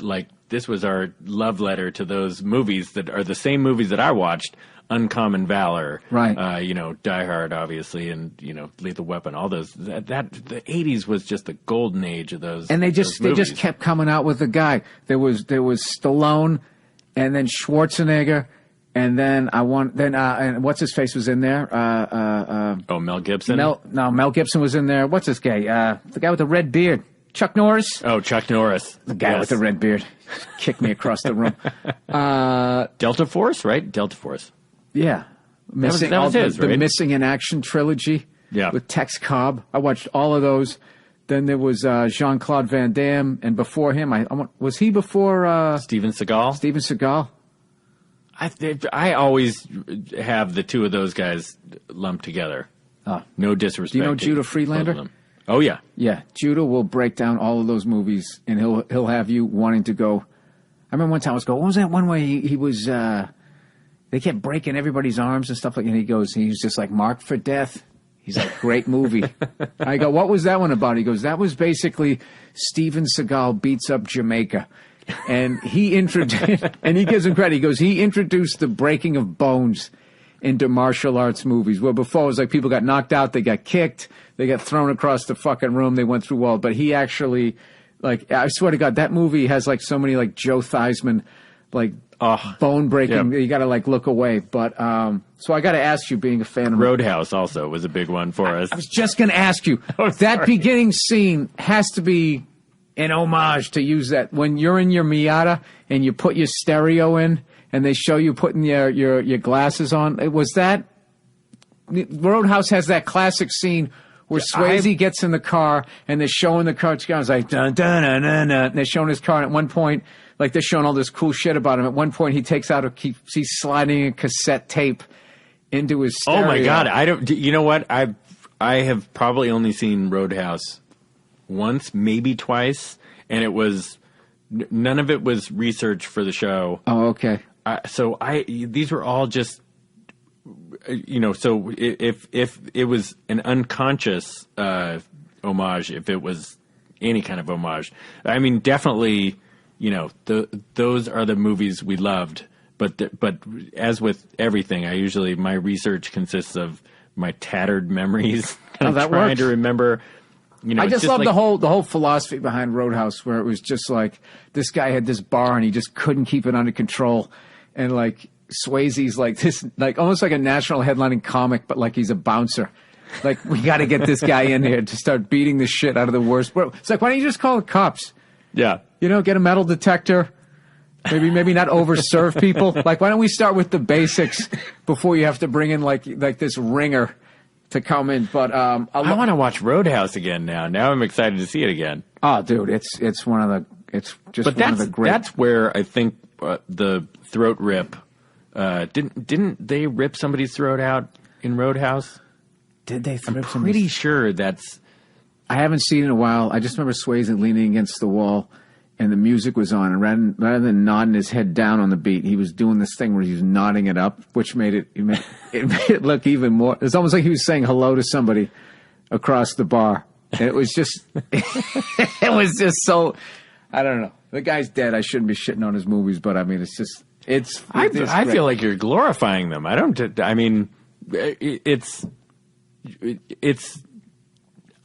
like, this was our love letter to those movies that are the same movies that I watched. Uncommon Valor, right? Die Hard, obviously, and Lethal Weapon. All those that the 80s was just the golden age of those. And they just kept coming out with a guy. There was Stallone, and then Schwarzenegger, and then and what's his face was in there? Mel Gibson. Mel Gibson was in there. What's this guy? The guy with the red beard. Chuck Norris. Oh, Chuck Norris. The guy with the red beard. Kicked me across the room. Delta Force, right? Delta Force. Yeah. That was his, the right? Missing in Action trilogy. Yeah. With Tex Cobb. I watched all of those. Then there was Jean-Claude Van Damme, and before him, was he before Steven Seagal? Steven Seagal. I always have the two of those guys lumped together. No disrespect. Do you know Judah Friedlander? Oh yeah, yeah. Judah will break down all of those movies, and he'll have you wanting to go. I remember one time I was going, what was that one way he was? They kept breaking everybody's arms and stuff like that. And he's just like, Marked for Death. He's like, great movie. I go, what was that one about? He goes, that was basically Steven Seagal beats up Jamaica. And he introduced, and he gives him credit. He goes, he introduced the breaking of bones into martial arts movies. Well, before it was like people got knocked out, they got kicked, they got thrown across the fucking room, they went through walls. But he actually, like, I swear to God, that movie has like so many like Joe Theismann, like, bone breaking. Yep. You got to like look away. But so I got to ask you, being a fan of Roadhouse, also was a big one for us. I was just going to ask you. That beginning scene has to be an homage to use that when you're in your Miata and you put your stereo in and they show you putting your glasses on. Was that Roadhouse has that classic scene where Swayze gets in the car and they're showing the car. It's like dun dun dun dun dun. And they're showing his car. And at one point, like they're showing all this cool shit about him. At one point, he takes out he's sliding a cassette tape into his stereo. Oh my God! I don't. You know what? I have probably only seen Roadhouse once, maybe twice, and it was none of it was research for the show. Oh, okay. These were all just. So if it was an unconscious homage, if it was any kind of homage, I mean, definitely. Those are the movies we loved, but as with everything, my research consists of my tattered memories. That trying works. To remember. I just love the whole philosophy behind Roadhouse, where it was just like this guy had this bar and he just couldn't keep it under control, and like Swayze's like this, like almost like a national headlining comic, but like he's a bouncer. Like, we got to get this guy in here to start beating the shit out of the worst. It's like, why don't you just call the cops? Yeah. Get a metal detector. Maybe not overserve people. Like, why don't we start with the basics before you have to bring in like this ringer to come in? But I want to watch Roadhouse again now. Now I'm excited to see it again. Oh, dude, it's just one of the great. That's where I think the throat rip. Didn't they rip somebody's throat out in Roadhouse? Did they? I'm pretty sure that's. I haven't seen it in a while. I just remember Swayze leaning against the wall, and the music was on. And rather than nodding his head down on the beat, he was doing this thing where he was nodding it up, which made it look even more. It's almost like he was saying hello to somebody across the bar. And it was just, it was just so. I don't know. The guy's dead. I shouldn't be shitting on his movies, but I mean, it's just. I feel like you're glorifying them.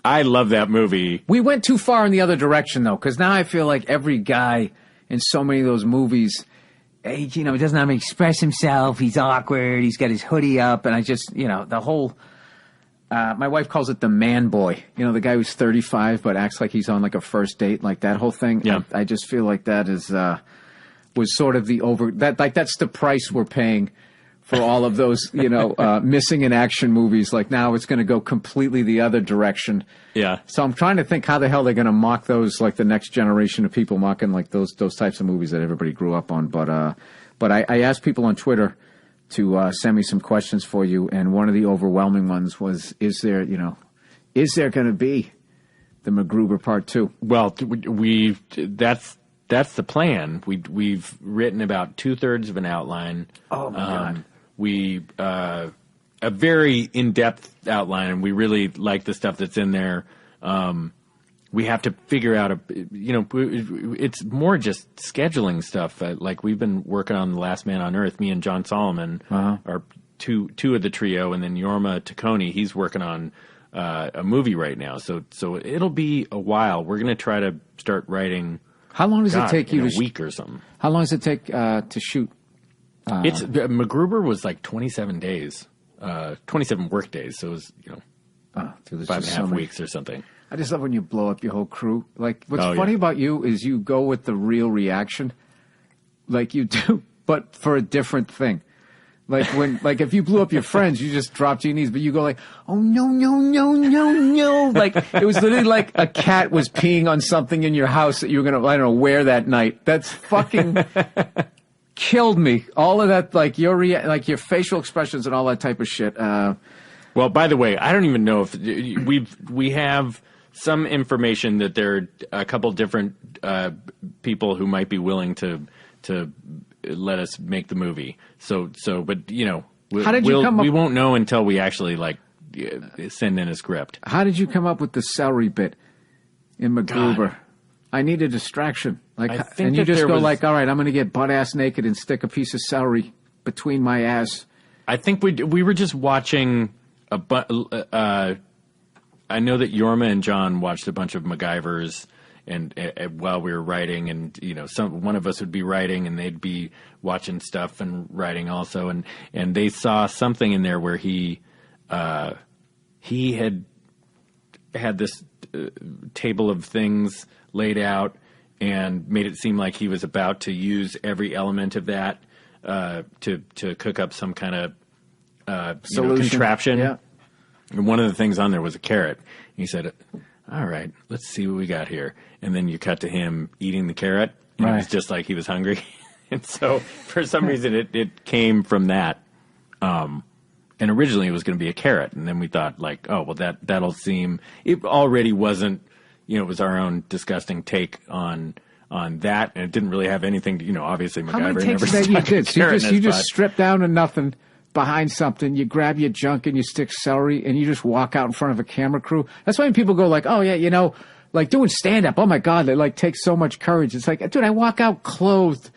I love that movie. We went too far in the other direction, though, because now I feel like every guy in so many of those movies, he doesn't know how to express himself. He's awkward. He's got his hoodie up. And I just, the whole, my wife calls it the man boy. The guy who's 35 but acts like he's on like a first date, like that whole thing. Yeah. I just feel like that was sort of that's the price we're paying for all of those, missing in action movies. Like, now it's going to go completely the other direction. Yeah. So I'm trying to think how the hell they're going to mock those, like the next generation of people mocking like those types of movies that everybody grew up on. But I asked people on Twitter to send me some questions for you, and one of the overwhelming ones was, is there going to be the MacGruber Part 2? Well, that's the plan. We've written about 2/3 of an outline. Oh my God. We a very in-depth outline, and we really like the stuff that's in there. We have to figure out it's more just scheduling stuff. Like we've been working on The Last Man on Earth. Me and John Solomon are two of the trio, and then Jorma Taccone, he's working on a movie right now. So it'll be a while. We're going to try to start writing. How long does it take you in to a week or something? How long does it take to shoot? It's MacGruber was like 27 days, 27 work days. So it was 5.5 weeks or something. I just love when you blow up your whole crew. Like, what's funny about you is you go with the real reaction, like you do, but for a different thing. Like like if you blew up your friends, you just drop to your knees, but you go like, oh no, no, no, no, no. Like it was literally like a cat was peeing on something in your house that you were gonna, I don't know, wear that night. That's fucking killed me. All of that, like your facial expressions and all that type of shit. Well, by the way, I don't even know if we have some information that there are a couple different people who might be willing to let us make the movie. So, but how did you come up? We won't know until we actually send in a script. How did you come up with the celery bit in MacGruber? God. I need a distraction. And you just go like, all right, I'm going to get butt ass naked and stick a piece of celery between my ass. I think we were just watching I know that Jorma and John watched a bunch of MacGyvers and while we were writing, and one of us would be writing and they'd be watching stuff and writing also, and they saw something in there where he had this table of things laid out and made it seem like he was about to use every element of that to cook up some kind of contraption. Yeah. And one of the things on there was a carrot. He said, all right, let's see what we got here. And then you cut to him eating the carrot. And It was just like he was hungry. And so for some reason it came from that. And originally it was going to be a carrot. And then we thought like, oh, well, that'll seem – it already wasn't – it was our own disgusting take on that. And it didn't really have anything to – obviously MacGyver never stuck a carrot in his You just butt. strip down to nothing – behind something, you grab your junk and you stick celery and you just walk out in front of a camera crew. That's why when people go like, oh yeah, like doing stand up, oh my God, they like take so much courage. It's like, dude, I walk out clothed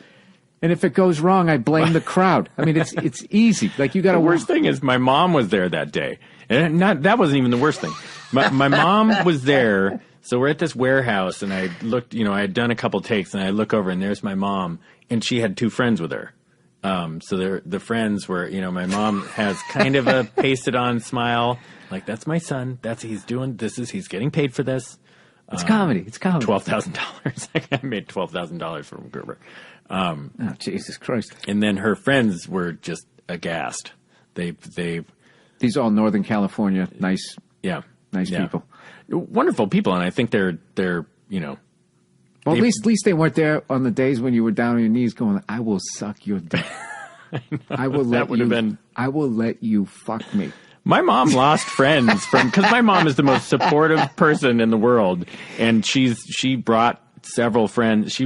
and if it goes wrong, I blame the crowd. I mean, it's easy. Like you got to. The worst thing is my mom was there that day. And that wasn't even the worst thing. My mom was there. So we're at this warehouse and I looked, I had done a couple takes and I look over and there's my mom and she had two friends with her. So the friends were, my mom has kind of a pasted on smile. Like, that's my son. He's getting paid for this. It's comedy. It's comedy. $12,000. I made $12,000 from Gerber. Oh, Jesus Christ. And then her friends were just aghast. These are all Northern California, nice people. Wonderful people. And I think they're well, at least they weren't there on the days when you were down on your knees going, I will suck your dick. I will let you fuck me. My mom lost friends because my mom is the most supportive person in the world. And she brought several friends.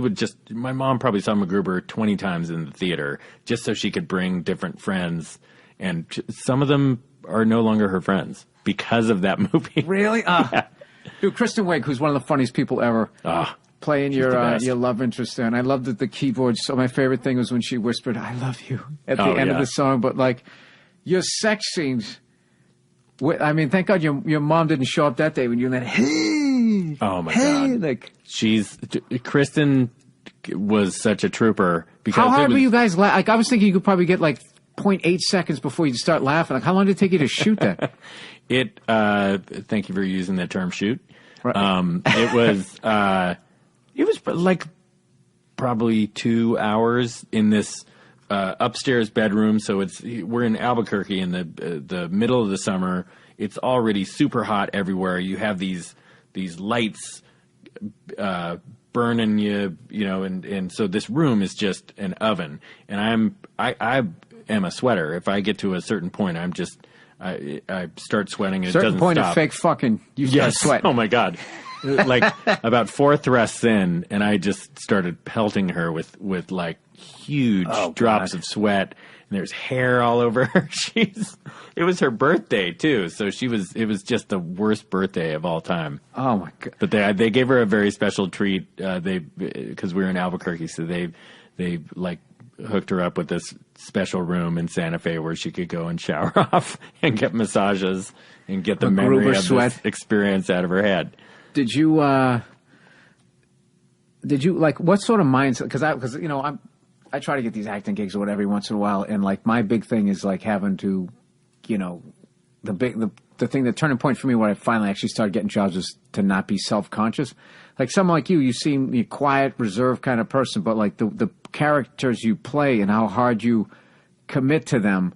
My mom probably saw MacGruber 20 times in the theater just so she could bring different friends. And some of them are no longer her friends because of that movie. Really? Yeah. Dude, Kristen Wiig, who's one of the funniest people ever. Playing your love interest there. And I loved the keyboard. So my favorite thing was when she whispered, I love you at the end of the song. But like your sex scenes, I mean, thank God your mom didn't show up that day when you went, hey. Oh my God. Like, Kristen was such a trooper. Because how hard were you guys? Like, I was thinking you could probably get like 0.8 seconds before you start laughing. Like, how long did it take you to shoot that? Thank you for using that term, shoot. Right. It was like probably 2 hours in this upstairs bedroom. So we're in Albuquerque in the middle of the summer. It's already super hot everywhere. You have these lights burning you, and so this room is just an oven. And I am a sweater. If I get to a certain point, I start sweating and it doesn't stop. Certain point of fake fucking, you start sweating. Oh my God. like about 4 thrusts in, and I just started pelting her with like huge drops of sweat, and there's hair all over her. It was her birthday too, so it was just the worst birthday of all time. Oh my God. But they gave her a very special treat. Because we were in Albuquerque, so they like hooked her up with this special room in Santa Fe where she could go and shower off and get massages and get the memory of this experience out of her head. Did you like what sort of mindset? Because you know I try to get these acting gigs or whatever every once in a while, and like my big thing is like having to, you know, the turning point for me where I finally actually started getting jobs is to not be self-conscious. Like someone like you seem a quiet, reserved kind of person, but like the characters you play and how hard you commit to them,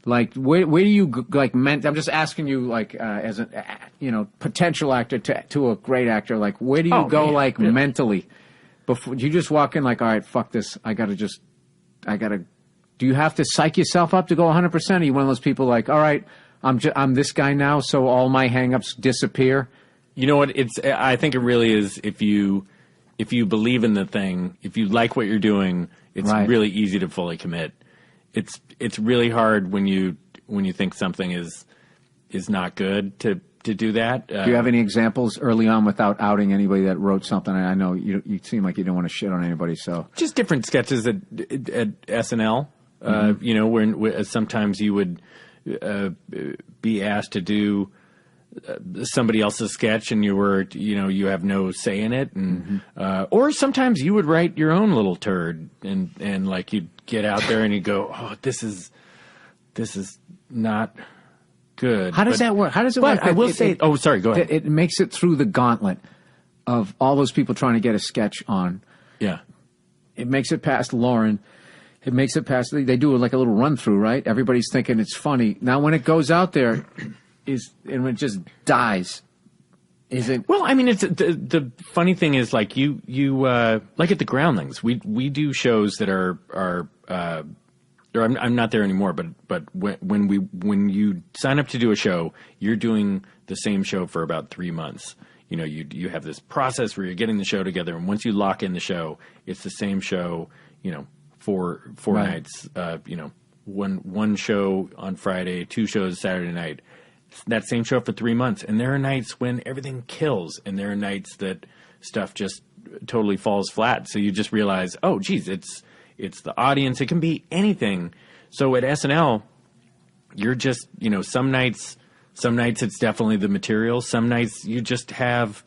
like where do you like I'm just asking you like as a potential actor to a great actor, like where do you go mentally before you just walk in like, all right, fuck this, I gotta do you have to psych yourself up to go 100%? Are you one of those people like, all right, I'm this guy now, so all my hang-ups disappear? You know what? I think it really is if you believe in the thing, if you like what you're doing, it's really easy to fully commit. It's really hard when you think something is not good to do that. Do you have any examples early on without outing anybody that wrote something? I know you seem like you don't want to shit on anybody, so just different sketches at SNL. You know, where sometimes you would be asked to do somebody else's sketch and you have no say in it, and or sometimes you would write your own little turd and like you'd get out there and you go, oh, this is not good. How does that work? How does it work? I will say, sorry, go ahead. It makes it through the gauntlet of all those people trying to get a sketch on. Yeah. It makes it past Lauren. It makes it past, they do like a little run through, right? Everybody's thinking it's funny. Now when it goes out there and it just dies, is it? Well, I mean, it's the funny thing is like you like at the Groundlings, we do shows that are or I'm not there anymore, but when you sign up to do a show, you're doing the same show for about 3 months. You know, you have this process where you're getting the show together, and once you lock in the show, it's the same show, you know, four nights, you know, one show on Friday, 2 shows Saturday night. That same show for 3 months. And there are nights when everything kills, and there are nights that stuff just totally falls flat. So you just realize, oh, geez, it's the audience. It can be anything. So at SNL, you're just, you know, some nights it's definitely the material. Some nights you just have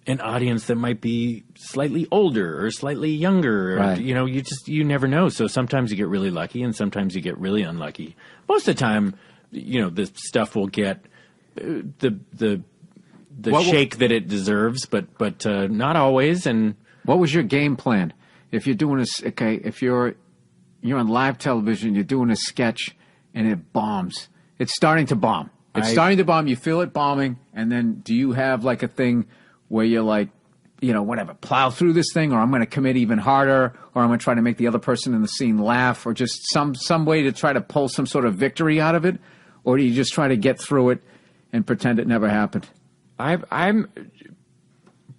an audience that might be slightly older or slightly younger. Right. Or, you know, you never know. So sometimes you get really lucky and sometimes you get really unlucky. Most of the time, you know, the stuff will get the shake that it deserves, but not always. And what was your game plan? If you're doing if you're on live television, you're doing a sketch and it bombs. It's starting to bomb. Starting to bomb. You feel it bombing. And then do you have like a thing where you're like, you know, whatever, plow through this thing, or I'm going to commit even harder, or I'm going to try to make the other person in the scene laugh, or just some way to try to pull some sort of victory out of it? Or do you just try to get through it and pretend it never happened? I'm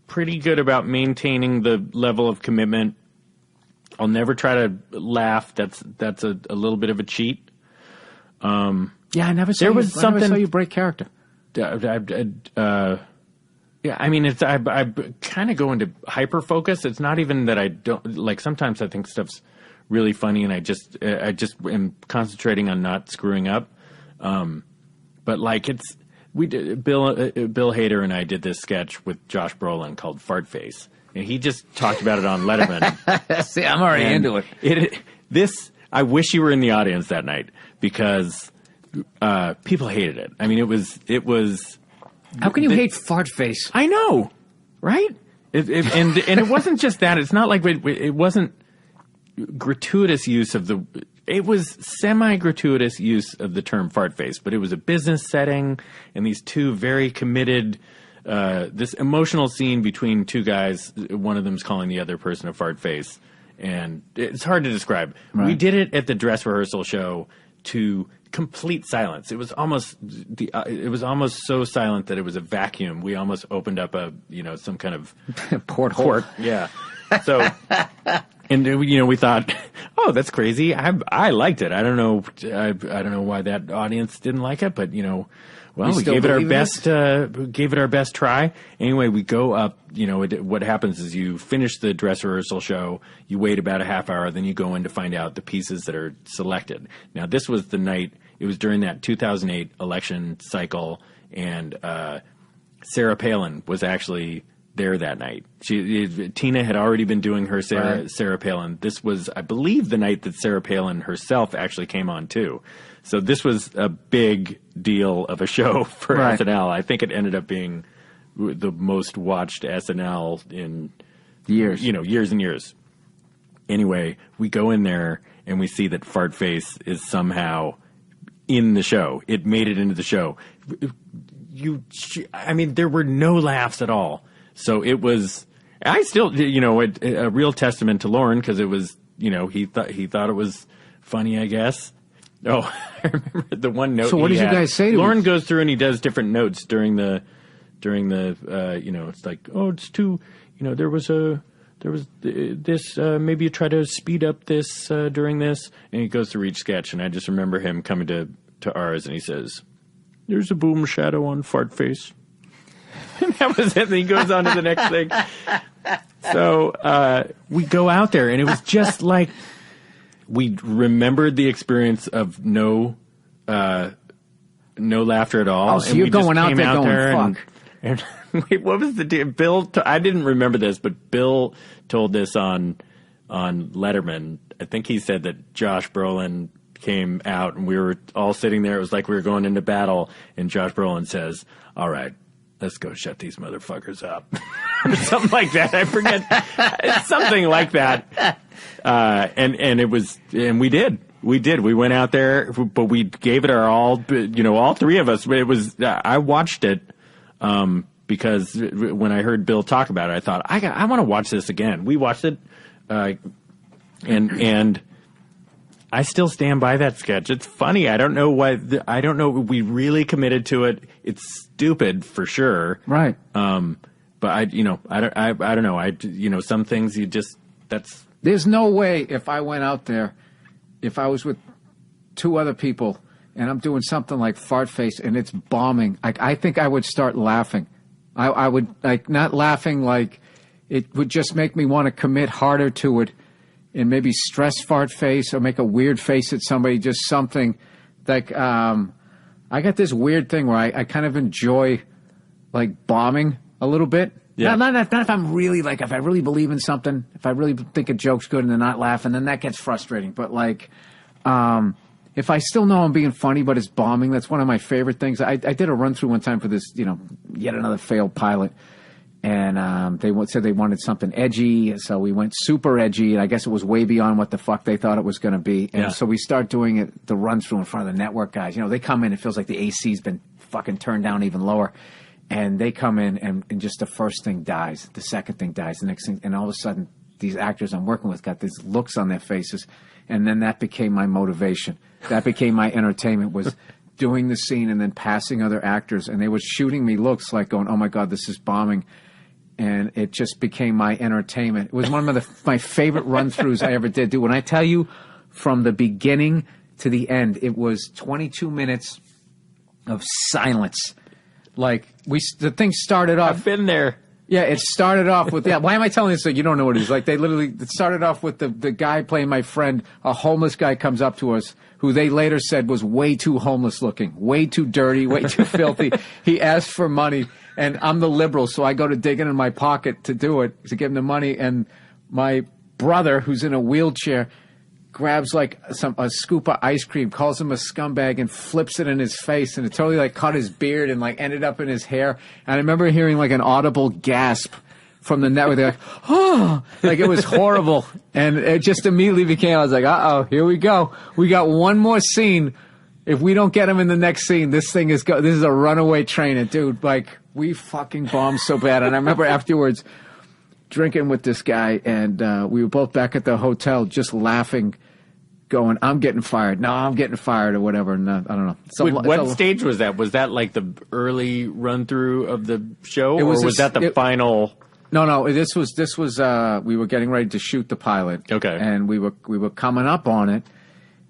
pretty good about maintaining the level of commitment. I'll never try to laugh. That's a little bit of a cheat. Yeah, I never saw you break character. Yeah, I mean, I kind of go into hyper focus. It's not even that I don't like. Sometimes I think stuff's really funny, and I just am concentrating on not screwing up. But like Bill Hader and I did this sketch with Josh Brolin called Fart Face, and he just talked about it on Letterman. See, I'm already into it. I wish you were in the audience that night because people hated it. I mean, it was. How can you hate Fart Face? I know, right? And it wasn't just that. It's not like it wasn't gratuitous use of the. It was semi-gratuitous use of the term fart face, but it was a business setting, and these two very committed. This emotional scene between two guys. One of them's calling the other person a fart face, and it's hard to describe. Right. We did it at the dress rehearsal show to complete silence. It was almost so silent that it was a vacuum. We almost opened up some kind of porthole. Yeah. So, and we thought, oh, that's crazy. I liked it. I don't know. I don't know why that audience didn't like it, but well, we gave it our best. Gave it our best try. Anyway, we go up. What happens is you finish the dress rehearsal show. You wait about a half hour, then you go in to find out the pieces that are selected. Now, this was the night. It was during that 2008 election cycle, and Sarah Palin was actually there that night. Tina had already been doing her Sarah Palin. This was, I believe, the night that Sarah Palin herself actually came on too. So this was a big deal of a show for SNL. I think it ended up being the most watched SNL in years. Years and years. Anyway, we go in there and we see that Fart Face is somehow in the show. It made it into the show. There were no laughs at all. So it was, I still, a real testament to Lauren, because it was, he thought it was funny, I guess. Oh, I remember the one note. So what did you guys say to Lauren him? goes through and he does different notes during the, it's like, oh, it's too, there was this, maybe you try to speed up this during this. And he goes through each sketch. And I just remember him coming to ours and he says, there's a boom shadow on Fart Face. And that was it. And he goes on to the next thing. So we go out there, and it was just like we remembered the experience of no laughter at all. Oh, so you're going out there going, fuck. And wait, what was the deal? Bill, I didn't remember this, but Bill told this on Letterman. I think he said that Josh Brolin came out, and we were all sitting there. It was like we were going into battle, and Josh Brolin says, all right, let's go shut these motherfuckers up. Something like that. I forget. Something like that. And it was, and we did. We did. We went out there, but we gave it our all, all three of us. It was, I watched it, because when I heard Bill talk about it, I thought, I want to watch this again. We watched it, and I still stand by that sketch. It's funny. I don't know why. I don't know. We really committed to it. It's stupid for sure. Right. But I don't know. Some things There's no way if I went out there, if I was with two other people and I'm doing something like Fart Face and it's bombing, I think I would start laughing. I would, not laughing, like it would just make me want to commit harder to it. And maybe stress Fart Face or make a weird face at somebody, just something like, I got this weird thing where I kind of enjoy bombing a little bit. Yeah. Not if I'm really if I really believe in something, if I really think a joke's good and they're not laughing, then that gets frustrating. But if I still know I'm being funny, but it's bombing, that's one of my favorite things. I did a run through one time for this, yet another failed pilot. And they said they wanted something edgy, so we went super edgy, and I guess it was way beyond what the fuck they thought it was going to be. And so we start doing the run-through in front of the network guys. They come in, it feels like the AC's been fucking turned down even lower. And they come in, and just the first thing dies, the second thing dies, the next thing, and all of a sudden, these actors I'm working with got these looks on their faces, and then that became my motivation. That became my entertainment, was doing the scene and then passing other actors, and they were shooting me looks like going, oh my God, this is bombing. And it just became my entertainment. It was one of my favorite run-throughs I ever did. Dude, when I tell you from the beginning to the end, it was 22 minutes of silence. The thing started off. I've been there. Yeah, it started off with, why am I telling this? You don't know what it is. It started off with the guy playing my friend. A homeless guy comes up to us, who they later said was way too homeless looking, way too dirty, way too filthy. He asked for money. And I'm the liberal, so I go to dig in my pocket to do it, to give him the money. And my brother, who's in a wheelchair, grabs a scoop of ice cream, calls him a scumbag, and flips it in his face. And it totally cut his beard and ended up in his hair. And I remember hearing an audible gasp from the network. They're oh, it was horrible. And it just immediately became, I was like, uh-oh, here we go. We got one more scene. If we don't get him in the next scene, this is a runaway train. And dude, we fucking bombed so bad. And I remember afterwards drinking with this guy, and we were both back at the hotel just laughing going, I'm getting fired. No, I'm getting fired or whatever. And I don't know. What stage was that? Was that like the early run through of the show, or was that the final? No. This was. We were getting ready to shoot the pilot. Okay. And we were coming up on it,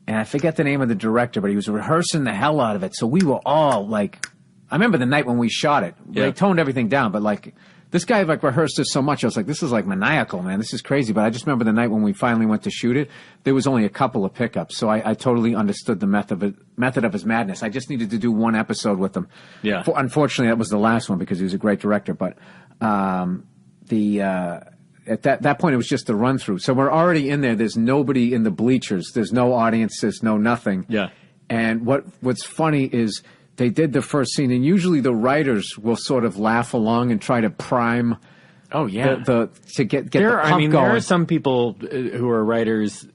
and I forget the name of the director, but he was rehearsing the hell out of it. So we were all like, I remember the night when we shot it. Yeah. They toned everything down, but like. This guy like rehearsed this so much, I was like, this is like maniacal, man. This is crazy. But I just remember the night when we finally went to shoot it, there was only a couple of pickups. So I totally understood the method of his madness. I just needed to do one episode with him. Yeah. Unfortunately, that was the last one because he was a great director. But at that point, it was just the run through. So we're already in there. There's nobody in the bleachers. There's no audience. There's no nothing. Yeah. And what's funny is they did the first scene, and usually the writers will sort of laugh along and try to prime. Oh yeah, to get the pump going. There are some people who are writers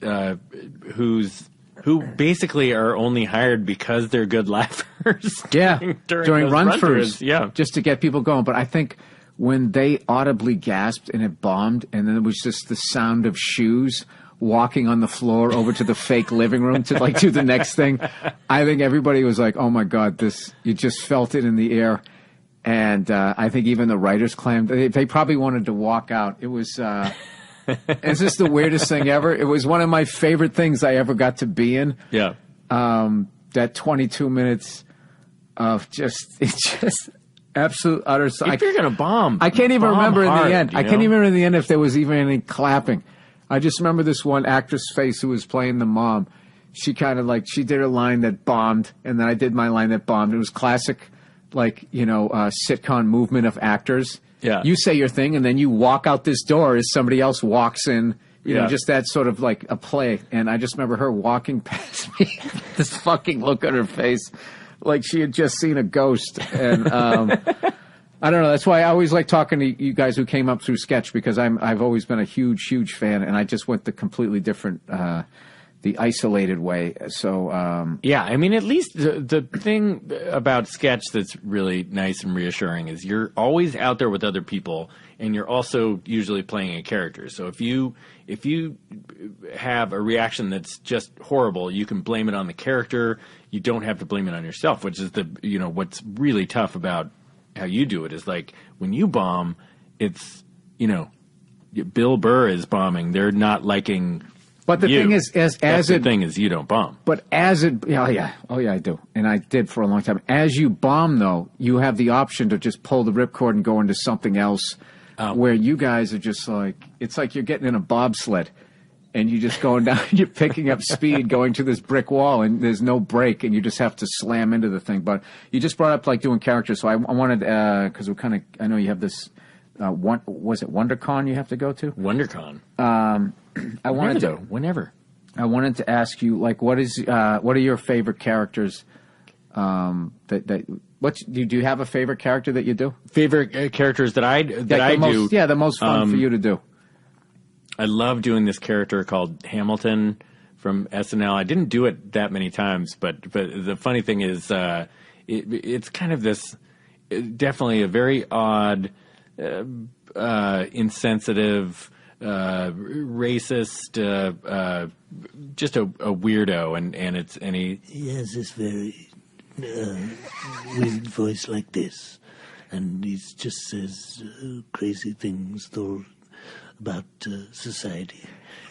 who basically are only hired because they're good laughers. Yeah, during run-throughs. Yeah, just to get people going. But I think when they audibly gasped and it bombed, and then it was just the sound of shoes walking on the floor over to the fake living room to like do the next thing. I think everybody was like, oh my God, you just felt it in the air. And I think even the writers claimed they probably wanted to walk out. It was, it's just the weirdest thing ever. It was one of my favorite things I ever got to be in. Yeah. That 22 minutes of it's just absolute utter. If you're going to bomb, I can't even remember hard, in the end. I can't even remember in the end if there was even any clapping. I just remember this one actress face who was playing the mom. She kind of like, she did her line that bombed, and then I did my line that bombed. It was classic, like, sitcom movement of actors. Yeah. You say your thing, and then you walk out this door as somebody else walks in. You know, just that sort of like a play. And I just remember her walking past me, this fucking look on her face, like she had just seen a ghost. And I don't know. That's why I always like talking to you guys who came up through sketch, because I've always been a huge, huge fan, and I just went the completely different, the isolated way. So yeah, I mean, at least the thing about sketch that's really nice and reassuring is you're always out there with other people, and you're also usually playing a character. So if you have a reaction that's just horrible, you can blame it on the character. You don't have to blame it on yourself, which is what's really tough about how you do it is like when you bomb, it's, Bill Burr is bombing. They're not liking. But the thing is, the thing is, you don't bomb. But I do, and I did for a long time. As you bomb, though, you have the option to just pull the ripcord and go into something else. Where you guys are just like, it's like you're getting in a bobsled, and you're just going down, you're picking up speed, going to this brick wall, and there's no brake, and you just have to slam into the thing. But you just brought up like doing characters, so I wanted, because I know you have this, was it WonderCon you have to go to? WonderCon. Whenever. I wanted to ask you, like, what are your favorite characters? Do you have a favorite character that you do? Favorite characters that I do? Yeah, the most fun for you to do. I love doing this character called Hamilton from SNL. I didn't do it that many times, but the funny thing is, it's kind of this, definitely a very odd, insensitive, racist, just a weirdo, and he has this very weird voice like this, and he just says crazy things though about society.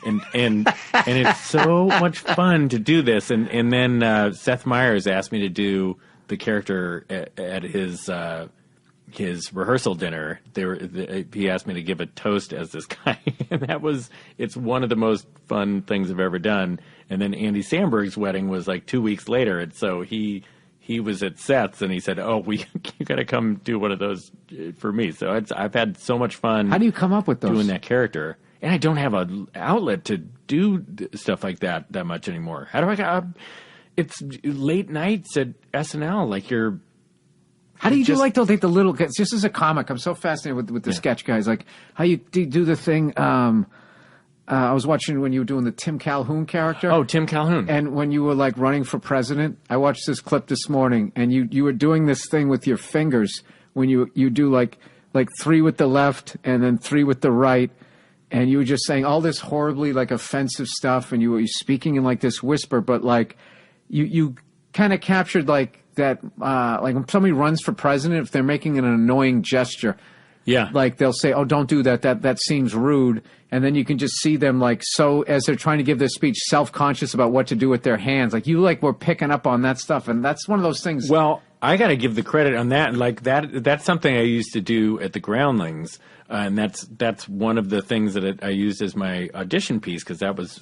And it's so much fun to do this. And then Seth Meyers asked me to do the character at his rehearsal dinner. He asked me to give a toast as this guy, and it's one of the most fun things I've ever done. And then Andy Samberg's wedding was like 2 weeks later, and so he was at Seth's, and he said, "Oh, you got to come do one of those for me." So I've had so much fun. How do you come up with those? Doing that character? And I don't have an outlet to do stuff like that much anymore. How do I? It's late nights at SNL. Like How do you do like the little? Just as a comic, I'm so fascinated with the sketch guys. Like how you do the thing. I was watching when you were doing the Tim Calhoun character. Oh, Tim Calhoun. And when you were like running for president, I watched this clip this morning, and you were doing this thing with your fingers when you do like 3 with the left and then 3 with the right, and you were just saying all this horribly like offensive stuff, and you were speaking in like this whisper, but like you kind of captured like that, like when somebody runs for president, if they're making an annoying gesture. Yeah. Like they'll say, "Oh, don't do that. That seems rude." And then you can just see them like so as they're trying to give their speech, self-conscious about what to do with their hands. Like you like were picking up on that stuff, and that's one of those things. Well, I got to give the credit on that. Like that's something I used to do at the Groundlings, and that's one of the things that I used as my audition piece because that was.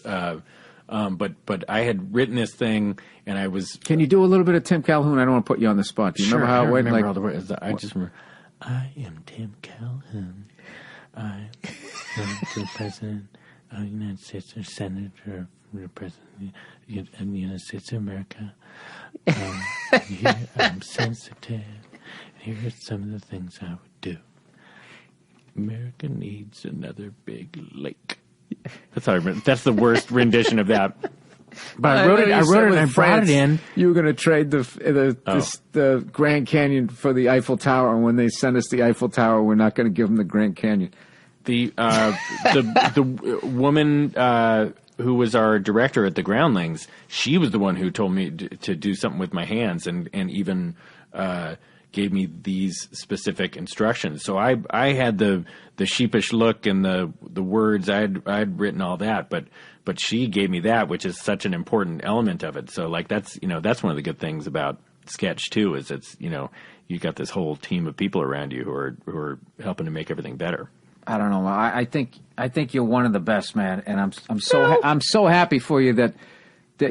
But I had written this thing, and I was. Can you do a little bit of Tim Calhoun? I don't want to put you on the spot. Do you remember how it went? Remember all the words. I just remember. I am Tim Calhoun. I am the president of the United States, or senator, or president of the United States of America. Here I'm sensitive. Here are some of the things I would do. America needs another big lake. That's how I remember. That's the worst rendition of that. But I wrote it and I brought it in. You were going to trade the Grand Canyon for the Eiffel Tower, and when they send us the Eiffel Tower, we're not going to give them the Grand Canyon. The woman who was our director at the Groundlings, she was the one who told me to do something with my hands, and even gave me these specific instructions. So I had the sheepish look and the words. I'd written all that, but she gave me that, which is such an important element of it. So like that's one of the good things about sketch too, is it's you got this whole team of people around you who are helping to make everything better. I don't know. I think you're one of the best, man, and I'm so happy for you that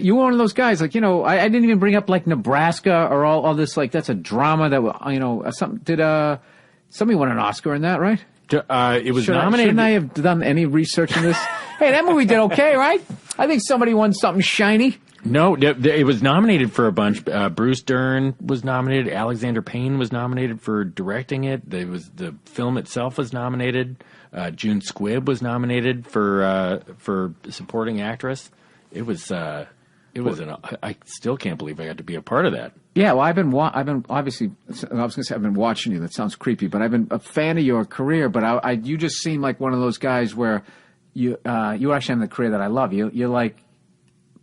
you're one of those guys. Like I didn't even bring up like Nebraska or all this. Like that's a drama that somebody won an Oscar in that, right? It was nominated. Shouldn't I have done any research in this? Hey, that movie did okay, right? I think somebody won something shiny. No, it was nominated for a bunch. Bruce Dern was nominated. Alexander Payne was nominated for directing it. The film itself was nominated. June Squibb was nominated for supporting actress. I still can't believe I got to be a part of that. Yeah, well, I've been obviously. I was going to say I've been watching you. That sounds creepy, but I've been a fan of your career. But you just seem like one of those guys where you actually have the career that I love. You're like,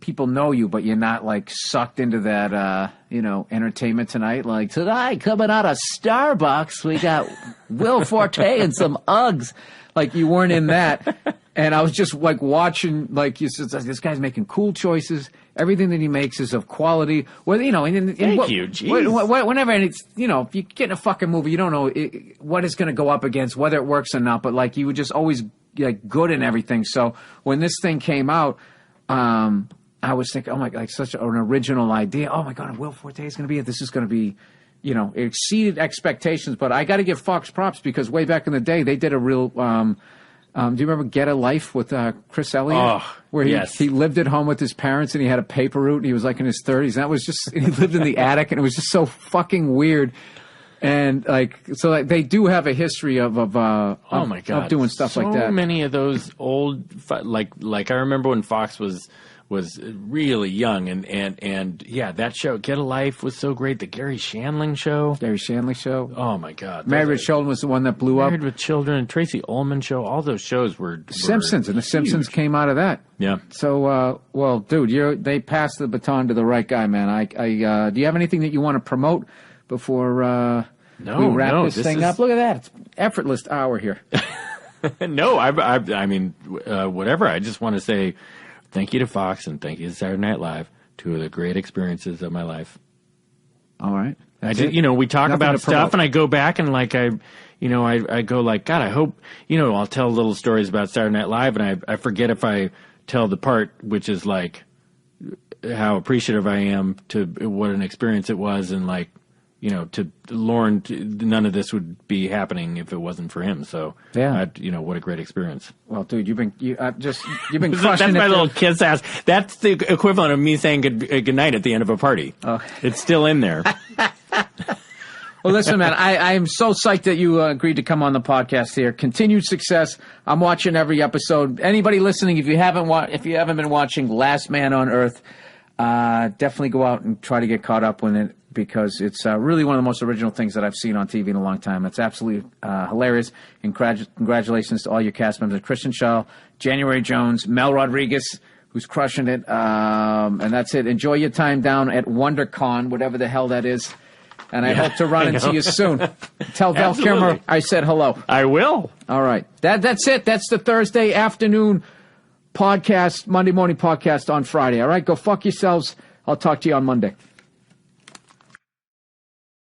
people know you, but you're not like sucked into that Entertainment Tonight. Like tonight, coming out of Starbucks, we got Will Forte and some Uggs. Like you weren't in that. And I was just like watching, like you said, this guy's making cool choices. Everything that he makes is of quality. Well, Thank you. Jeez. Whenever, and it's if you get in a fucking movie, you don't know what it's going to go up against, whether it works or not. But like you were just always like good in everything. So when this thing came out, I was thinking, oh my god, like such an original idea. Oh my god, Will Forte is going to be it. This is going to be, it exceeded expectations. But I got to give Fox props because way back in the day, they did a real. Do you remember Get a Life with Chris Elliott? Oh, where he lived at home with his parents and he had a paper route and he was like in his 30s. That was just, he lived in the attic and it was just so fucking weird. And they do have a history of oh my God, of doing stuff like that. So many of those old, like I remember when Fox was really young and yeah, that show Get a Life was so great. The Gary Shandling show. Oh my God. Married with Children was the one that blew up. Married with Children and Tracy Ullman show. All those shows were Simpsons, and the Simpsons came out of that. Yeah. So, well, dude, they passed the baton to the right guy, man. Do you have anything that you want to promote before we wrap this thing up? Look at that. It's an effortless hour here. No, I mean, whatever. I just want to say thank you to Fox and thank you to Saturday Night Live, two of the great experiences of my life. All right. We talk about stuff and I go back and like I go like, God, I hope, I'll tell little stories about Saturday Night Live and I forget if I tell the part, which is like how appreciative I am to what an experience it was and like, to Lauren, none of this would be happening if it wasn't for him. So, yeah, what a great experience. Well, dude, you've been crushing That's it. my little kiss ass. That's the equivalent of me saying good night at the end of a party. Oh. It's still in there. Well, listen, man, I am so psyched that you agreed to come on the podcast here. Continued success. I'm watching every episode. Anybody listening, if you haven't been watching Last Man on Earth, definitely go out and try to get caught up with it because it's really one of the most original things that I've seen on TV in a long time. It's absolutely hilarious. And congratulations to all your cast members: Christian Shaw, January Jones, Mel Rodriguez, who's crushing it. And that's it. Enjoy your time down at WonderCon, whatever the hell that is. And I hope to run into you soon. Tell Val Kilmer I said hello. I will. All right. That's it. That's the Thursday afternoon podcast, Monday morning podcast on Friday. All right. Go fuck yourselves. I'll talk to you on Monday.